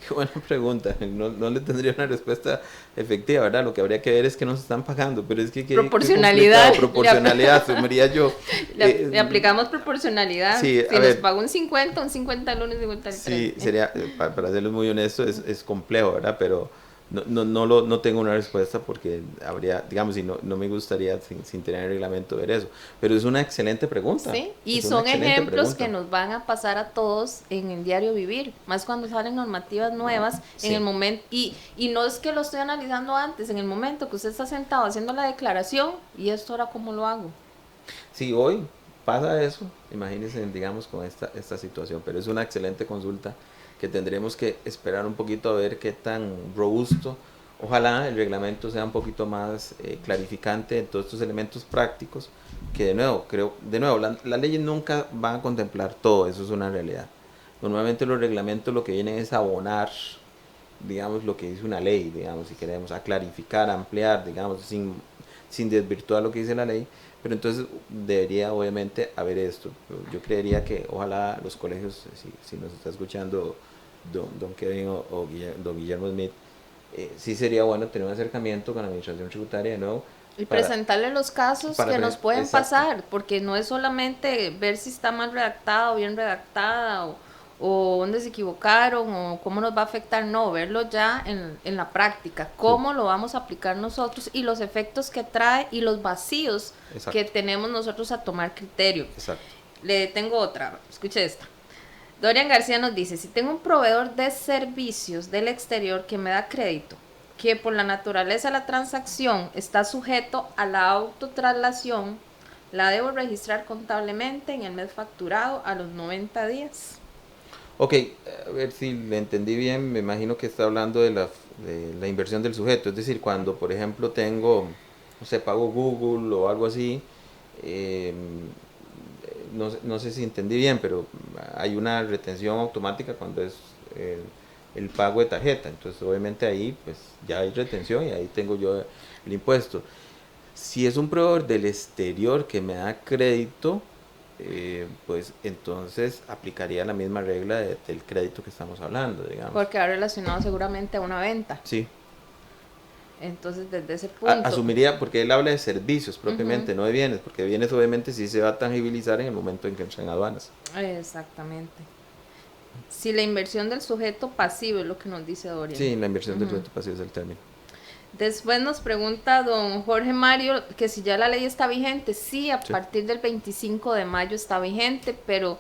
Qué buena pregunta. No le tendría una respuesta efectiva, ¿verdad? Lo que habría que ver es que nos están pagando, pero es que proporcionalidad. Proporcionalidad, sumaría yo. Le aplicamos proporcionalidad. Sí, si nos paga un 50 al 1 y 50 al 13. Sí, sería, para serles muy honesto, es complejo, ¿verdad? Pero no tengo una respuesta porque habría, digamos, y no me gustaría sin tener el reglamento ver eso. Pero es una excelente pregunta. Sí, y son ejemplos que nos van a pasar a todos en el diario vivir, más cuando salen normativas nuevas en el momento, y no es que lo estoy analizando antes, en el momento que usted está sentado haciendo la declaración, y esto ahora cómo lo hago. Sí, hoy pasa eso, imagínense, digamos, con esta situación, pero es una excelente consulta que tendremos que esperar un poquito a ver qué tan robusto. Ojalá el reglamento sea un poquito más clarificante en todos estos elementos prácticos, que de nuevo, las leyes nunca van a contemplar todo, eso es una realidad. Normalmente los reglamentos lo que vienen es abonar, digamos, lo que dice una ley, digamos, si queremos, a clarificar, a ampliar, digamos, sin desvirtuar lo que dice la ley, pero entonces debería obviamente haber esto. Yo creería que ojalá los colegios, si nos está escuchando don Kevin o don Guillermo Smith, sí sería bueno tener un acercamiento con la administración tributaria de nuevo. Y presentarle los casos que nos pueden exacto. pasar, porque no es solamente ver si está mal redactada o bien redactada, o dónde se equivocaron, o cómo nos va a afectar, no, verlo ya en la práctica, cómo lo vamos a aplicar nosotros y los efectos que trae y los vacíos que tenemos nosotros a tomar criterio. Exacto. Le tengo otra, escuche esta. Dorian García nos dice, si tengo un proveedor de servicios del exterior que me da crédito, que por la naturaleza de la transacción está sujeto a la autotraslación, la debo registrar contablemente en el mes facturado a los 90 días. Ok, a ver si le entendí bien, me imagino que está hablando de la inversión del sujeto, es decir, cuando por ejemplo tengo, no sé, pago Google o algo así, eh, no sé si entendí bien, pero hay una retención automática cuando es el pago de tarjeta, entonces obviamente ahí pues ya hay retención y ahí tengo yo el impuesto. Si es un proveedor del exterior que me da crédito, pues entonces aplicaría la misma regla del crédito que estamos hablando, digamos. Porque va relacionado seguramente a una venta. Sí. Entonces, desde ese punto... Asumiría, porque él habla de servicios propiamente, no de bienes, porque bienes obviamente sí se va a tangibilizar en el momento en que entren aduanas. Exactamente. Si la inversión del sujeto pasivo es lo que nos dice Dorian. Sí, la inversión del sujeto pasivo es el término. Después nos pregunta don Jorge Mario que si ya la ley está vigente. Sí, a partir del 25 de mayo está vigente, pero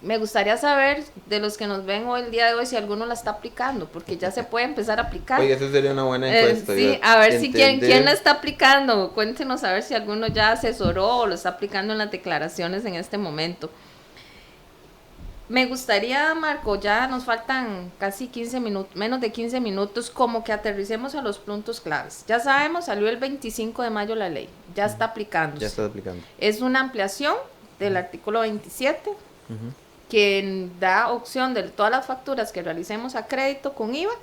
me gustaría saber de los que nos ven hoy el día de hoy si alguno la está aplicando, porque ya se puede empezar a aplicar. Oye, esa sería una buena encuesta. Sí, a ver si quién la está aplicando. Cuéntenos a ver si alguno ya asesoró o lo está aplicando en las declaraciones en este momento. Me gustaría, Marco, ya nos faltan casi 15 minutos, menos de 15 minutos, como que aterricemos a los puntos claves. Ya sabemos, salió el 25 de mayo la ley, ya está aplicándose. Ya está aplicando. Es una ampliación del artículo 27, que da opción de todas las facturas que realicemos a crédito con IVA,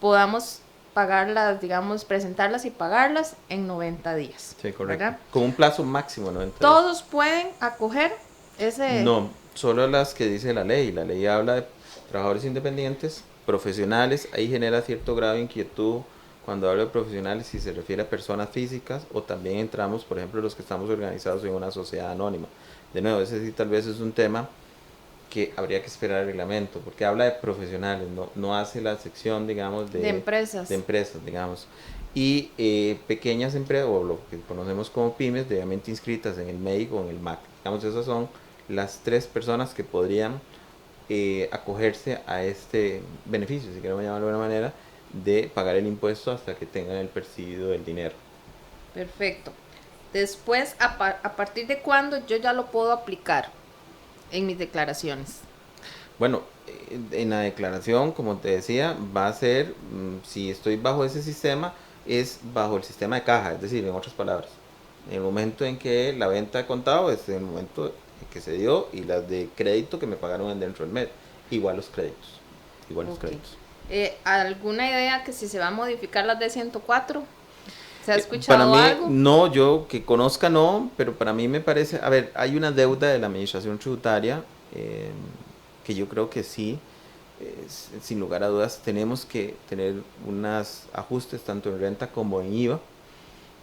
podamos pagarlas, digamos, presentarlas y pagarlas en 90 días. Sí, correcto. ¿Verdad? Con un plazo máximo de 90 días. ¿Todos pueden acoger ese...? No, solo las que dice la ley. La ley habla de trabajadores independientes, profesionales. Ahí genera cierto grado de inquietud cuando hablo de profesionales si se refiere a personas físicas o también entramos, por ejemplo, los que estamos organizados en una sociedad anónima. De nuevo, ese sí tal vez es un tema que habría que esperar el reglamento, porque habla de profesionales, no hace la sección, digamos, de empresas. De empresas, digamos. Y pequeñas empresas, o lo que conocemos como pymes, debidamente inscritas en el MEIC o en el MAC. Digamos, esas son las 3 personas que podrían acogerse a este beneficio, si queremos llamarlo de alguna manera, de pagar el impuesto hasta que tengan el percibido del dinero. Perfecto. Después, ¿a partir de cuándo yo ya lo puedo aplicar en mis declaraciones? Bueno, en la declaración, como te decía, va a ser, si estoy bajo ese sistema, es bajo el sistema de caja, es decir, en otras palabras, en el momento en que la venta de contado es en el momento en que se dio y las de crédito que me pagaron dentro del mes, igual los créditos, los créditos. ¿Alguna idea que si se va a modificar las de 104? ¿Se ha escuchado para mí, algo? No, yo que conozca no, pero para mí me parece, a ver, hay una deuda de la administración tributaria que yo creo que sí, sin lugar a dudas, tenemos que tener unos ajustes tanto en renta como en IVA,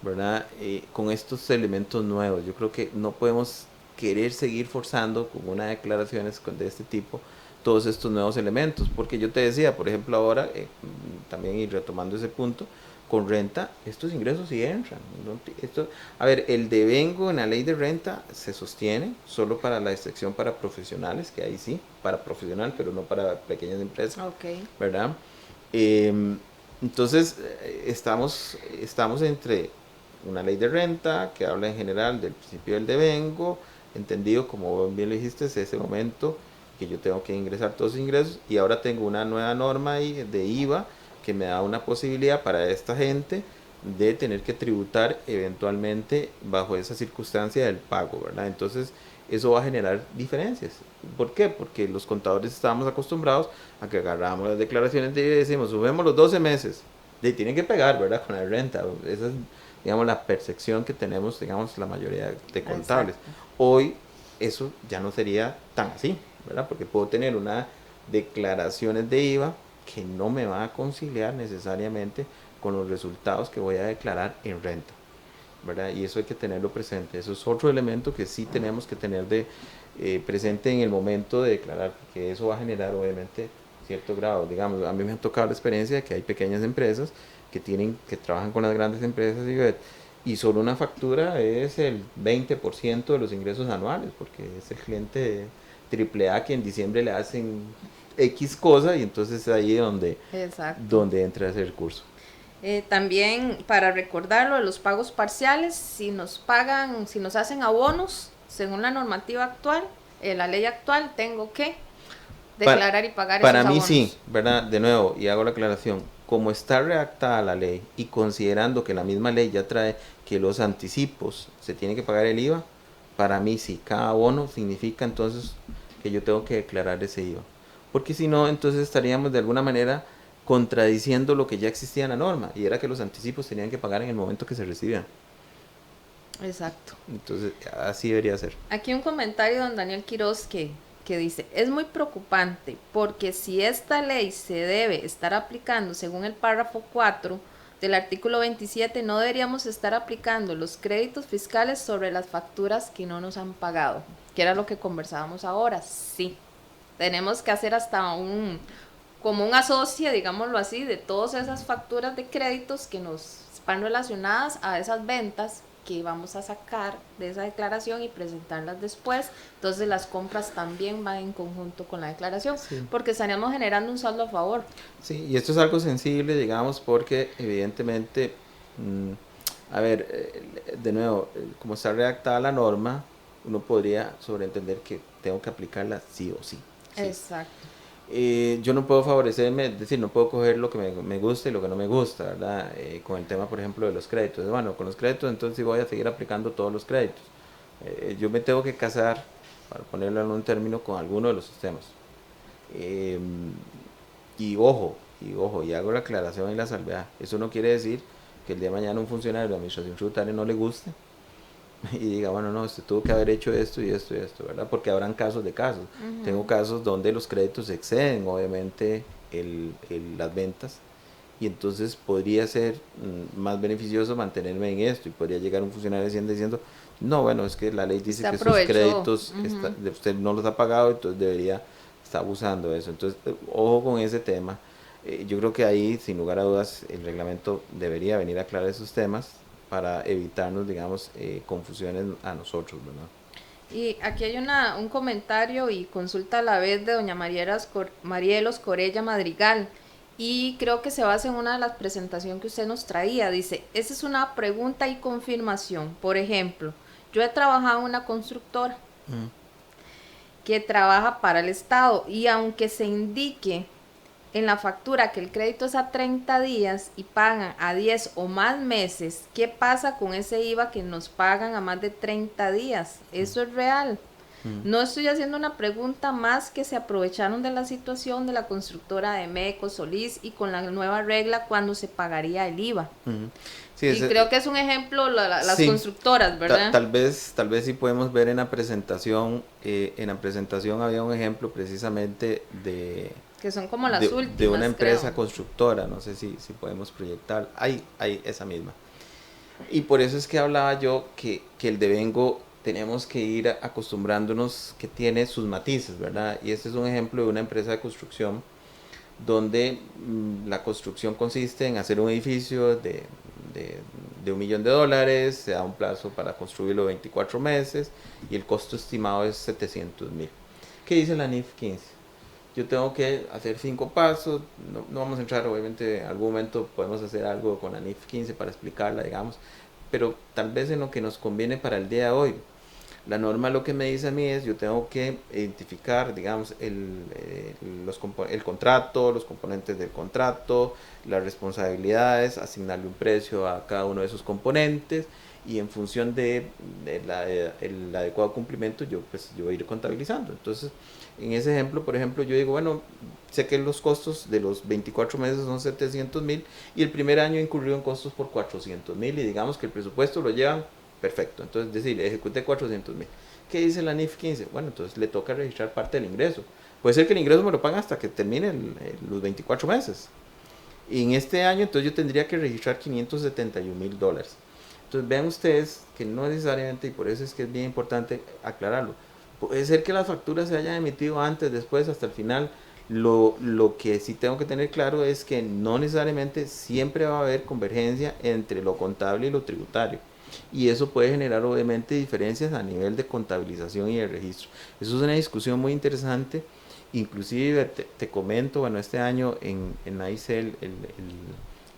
¿verdad? Con estos elementos nuevos. Yo creo que no podemos querer seguir forzando con unas declaraciones de este tipo todos estos nuevos elementos, porque yo te decía, por ejemplo, ahora, también y retomando ese punto, con renta, estos ingresos sí entran. A ver, el devengo en la ley de renta se sostiene solo para la excepción para profesionales, que ahí sí, para profesional, pero no para pequeñas empresas, ¿verdad? Entonces, estamos entre una ley de renta que habla en general del principio del devengo, entendido como bien lo dijiste, es ese momento que yo tengo que ingresar todos los ingresos, y ahora tengo una nueva norma ahí de IVA que me da una posibilidad para esta gente de tener que tributar eventualmente bajo esa circunstancia del pago, ¿verdad? Entonces eso va a generar diferencias. ¿Por qué? Porque los contadores estábamos acostumbrados a que agarramos las declaraciones de IVA y decimos, subimos los 12 meses, y tienen que pegar, ¿verdad? Con la renta. Esa es, digamos, la percepción que tenemos, digamos, la mayoría de contables. Exacto. Hoy eso ya no sería tan así, ¿verdad? Porque puedo tener una declaraciones de IVA que no me van a conciliar necesariamente con los resultados que voy a declarar en renta, ¿verdad? Y eso hay que tenerlo presente. Eso es otro elemento que sí tenemos que tener presente en el momento de declarar, porque eso va a generar obviamente cierto grado. Digamos, a mí me ha tocado la experiencia de que hay pequeñas empresas que trabajan con las grandes empresas y solo una factura es el 20% de los ingresos anuales, porque es el cliente triple A que en diciembre le hacen X cosa y entonces es ahí donde entra ese recurso. También para recordarlo, los pagos parciales, si nos pagan, si nos hacen abonos, según la normativa actual, la ley actual, tengo que declarar y pagar esos abonos. Para mí sí, ¿verdad? De nuevo, y hago la aclaración, como está redactada la ley y considerando que la misma ley ya trae que los anticipos se tiene que pagar el IVA, para mí sí, cada abono significa entonces que yo tengo que declarar ese IVA. Porque si no, entonces estaríamos de alguna manera contradiciendo lo que ya existía en la norma, y era que los anticipos tenían que pagar en el momento que se recibían. Exacto. Entonces, así debería ser. Aquí un comentario de don Daniel Quiroz que dice, es muy preocupante porque si esta ley se debe estar aplicando según el párrafo 4 del artículo 27, no deberíamos estar aplicando los créditos fiscales sobre las facturas que no nos han pagado, que era lo que conversábamos ahora. Sí, tenemos que hacer hasta como un asocio, digámoslo así, de todas esas facturas de créditos que nos van relacionadas a esas ventas que vamos a sacar de esa declaración y presentarlas después. Entonces las compras también van en conjunto con la declaración, sí, porque estaríamos generando un saldo a favor. Sí, y esto es algo sensible, digamos, porque evidentemente, a ver, de nuevo, como está redactada la norma, uno podría sobreentender que tengo que aplicarla sí o sí. Exacto. Yo no puedo favorecerme, es decir, no puedo coger lo que me gusta y lo que no me gusta, ¿verdad? Con el tema, por ejemplo, de los créditos. Bueno, con los créditos entonces voy a seguir aplicando todos los créditos. Yo me tengo que casar, para ponerlo en un término, con alguno de los sistemas. Y ojo, y hago la aclaración y la salvedad. Eso no quiere decir que el día de mañana un funcionario de la administración tributaria no le guste y diga, bueno, no, usted tuvo que haber hecho esto y esto y esto, ¿verdad? Porque habrán casos de casos. Tengo casos donde los créditos exceden, obviamente, las ventas, y entonces podría ser más beneficioso mantenerme en esto, y podría llegar un funcionario diciendo, no, bueno, es que la ley dice que sus créditos usted no los ha pagado, entonces debería estar abusando de eso. Entonces, ojo con ese tema. Yo creo que ahí, sin lugar a dudas, el reglamento debería venir a aclarar esos temas para evitarnos, digamos, confusiones a nosotros, ¿verdad? Y aquí hay un comentario y consulta a la vez de doña Marielos Corella Madrigal, y creo que se basa en una de las presentaciones que usted nos traía. Dice, esa es una pregunta y confirmación. Por ejemplo, yo he trabajado en una constructora que trabaja para el Estado, y aunque se indique en la factura que el crédito es a 30 días y pagan a 10 o más meses, ¿qué pasa con ese IVA que nos pagan a más de 30 días? ¿Eso es real? No estoy haciendo una pregunta más, que se aprovecharon de la situación de la constructora de Meco Solís y con la nueva regla cuando se pagaría el IVA. Sí, y creo que es un ejemplo las constructoras, ¿verdad? Tal vez sí podemos ver en la presentación, había un ejemplo precisamente que son como las últimas, de una empresa constructora, no sé si podemos proyectar, hay esa misma. Y por eso es que hablaba yo que el devengo tenemos que ir acostumbrándonos, que tiene sus matices, ¿verdad? Y este es un ejemplo de una empresa de construcción donde la construcción consiste en hacer un edificio de $1 millón, se da un plazo para construirlo 24 meses y el costo estimado es 700,000. ¿Qué dice la NIF 15? Yo tengo que hacer 5 pasos, no vamos a entrar, obviamente en algún momento podemos hacer algo con la NIF 15 para explicarla, digamos, pero tal vez en lo que nos conviene para el día de hoy. La norma lo que me dice a mí es, yo tengo que identificar, digamos, el contrato, los componentes del contrato, las responsabilidades, asignarle un precio a cada uno de esos componentes, y en función del adecuado cumplimiento yo voy a ir contabilizando. Entonces, en ese ejemplo, por ejemplo, yo digo, bueno, sé que los costos de los 24 meses son 700,000 y el primer año incurrió en costos por 400,000, y digamos que el presupuesto lo llevan perfecto. Entonces, decir, ejecuté 400,000. ¿qué dice la NIF 15? Bueno, entonces le toca registrar parte del ingreso. Puede ser que el ingreso me lo pagan hasta que terminen los 24 meses. Y en este año, entonces yo tendría que registrar $571,000. Entonces vean ustedes que no necesariamente, y por eso es que es bien importante aclararlo, puede ser que las facturas se hayan emitido antes, después, hasta el final. Lo que sí tengo que tener claro es que no necesariamente siempre va a haber convergencia entre lo contable y lo tributario. Y eso puede generar obviamente diferencias a nivel de contabilización y de registro. Eso es una discusión muy interesante. Inclusive te comento, bueno, este año en AICEL,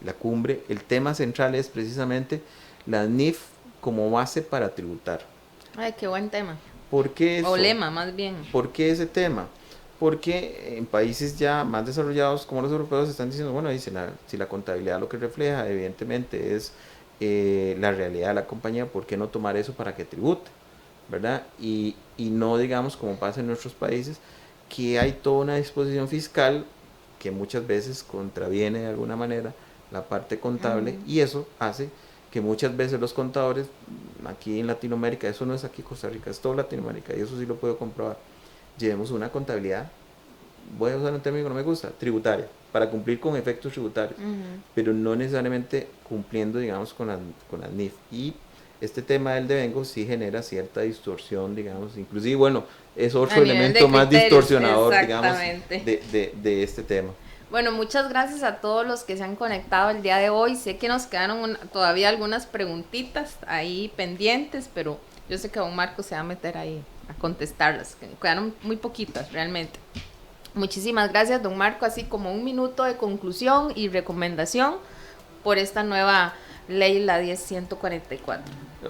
la cumbre, el tema central es precisamente la NIF como base para tributar. Ay, qué buen tema. ¿Por qué eso? O lema, más bien. ¿Por qué ese tema? Porque en países ya más desarrollados como los europeos están diciendo, bueno, dice si la contabilidad lo que refleja evidentemente es la realidad de la compañía, ¿por qué no tomar eso para que tribute? ¿Verdad? Y no digamos como pasa en nuestros países, que hay toda una disposición fiscal que muchas veces contraviene de alguna manera la parte contable, y eso hace que muchas veces los contadores aquí en Latinoamérica, eso no es aquí Costa Rica, es toda Latinoamérica, y eso sí lo puedo comprobar, llevemos una contabilidad, voy a usar un término que no me gusta, tributaria, para cumplir con efectos tributarios, pero no necesariamente cumpliendo, digamos, con las NIF. Y este tema del devengo sí genera cierta distorsión, digamos, inclusive, bueno, es otro elemento más distorsionador, digamos, de este tema. Bueno, muchas gracias a todos los que se han conectado el día de hoy. Sé que nos quedaron todavía algunas preguntitas ahí pendientes, pero yo sé que don Marco se va a meter ahí a contestarlas, que quedaron muy poquitas realmente. Muchísimas gracias, don Marco, así como un minuto de conclusión y recomendación por esta nueva ley, la 10.144.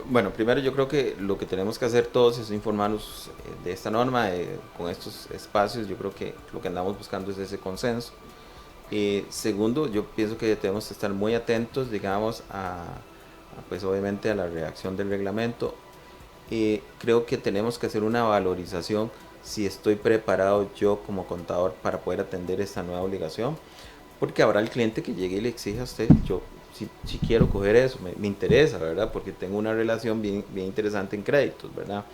Bueno, primero yo creo que lo que tenemos que hacer todos es informarnos de esta norma, con estos espacios. Yo creo que lo que andamos buscando es ese consenso. Segundo, yo pienso que tenemos que estar muy atentos, digamos, pues obviamente a la redacción del reglamento. Creo que tenemos que hacer una valorización si estoy preparado yo como contador para poder atender esta nueva obligación, porque habrá el cliente que llegue y le exija a usted, yo si quiero coger eso, me interesa, ¿verdad? Porque tengo una relación bien interesante en créditos, ¿verdad?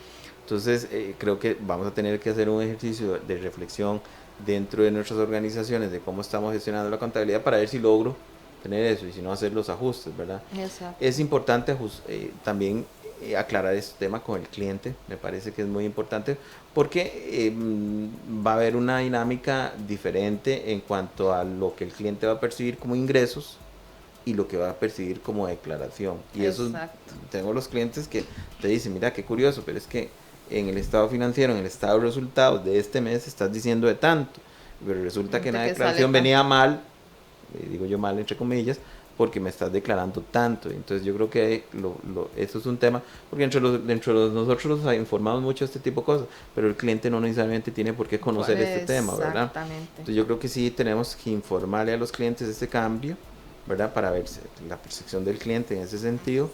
Entonces creo que vamos a tener que hacer un ejercicio de reflexión dentro de nuestras organizaciones de cómo estamos gestionando la contabilidad para ver si logro tener eso y si no hacer los ajustes, ¿verdad? Exacto. Es importante también aclarar este tema con el cliente, me parece que es muy importante porque va a haber una dinámica diferente en cuanto a lo que el cliente va a percibir como ingresos y lo que va a percibir como declaración. Y eso, tengo los clientes que te dicen, mira qué curioso, pero es que en el estado financiero, en el estado de resultados de este mes estás diciendo de tanto, pero resulta que en la declaración venía mal, digo yo mal entre comillas, porque me estás declarando tanto. Entonces yo creo que eso es un tema, porque nosotros nos informamos mucho de este tipo de cosas, pero el cliente no necesariamente tiene por qué conocer este tema, ¿verdad? Entonces yo creo que sí tenemos que informarle a los clientes de este cambio, ¿verdad? Para ver la percepción del cliente en ese sentido.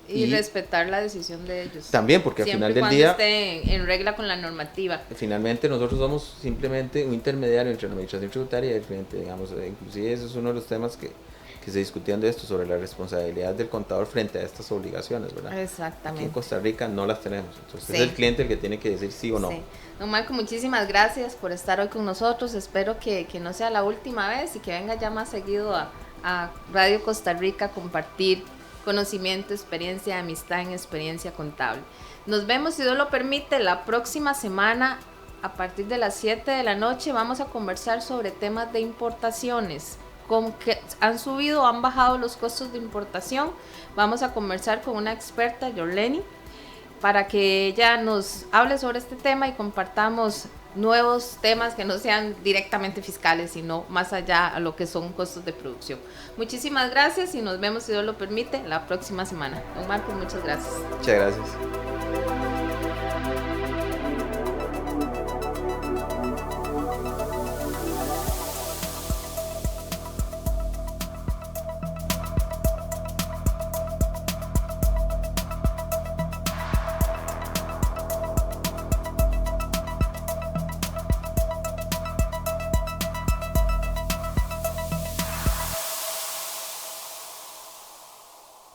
Y respetar la decisión de ellos. También, porque al final del día... Siempre y cuando esté en regla con la normativa. Finalmente nosotros somos simplemente un intermediario entre la administración tributaria y el cliente, digamos. Inclusive ese es uno de los temas que se discutían de esto, sobre la responsabilidad del contador frente a estas obligaciones, ¿verdad? Exactamente. Aquí en Costa Rica no las tenemos, entonces es el cliente el que tiene que decir sí o no. Sí. Don Marco, muchísimas gracias por estar hoy con nosotros. Espero que no sea la última vez y que venga ya más seguido a Radio Costa Rica a compartir conocimiento, experiencia, amistad en experiencia contable. Nos vemos, si Dios lo permite, la próxima semana a partir de las 7 de la noche. Vamos a conversar sobre temas de importaciones, con que han subido o han bajado los costos de importación. Vamos a conversar con una experta, Yorleni, para que ella nos hable sobre este tema y compartamos nuevos temas que no sean directamente fiscales, sino más allá a lo que son costos de producción. Muchísimas gracias y nos vemos, si Dios lo permite, la próxima semana. Don Marco, muchas gracias. Muchas gracias.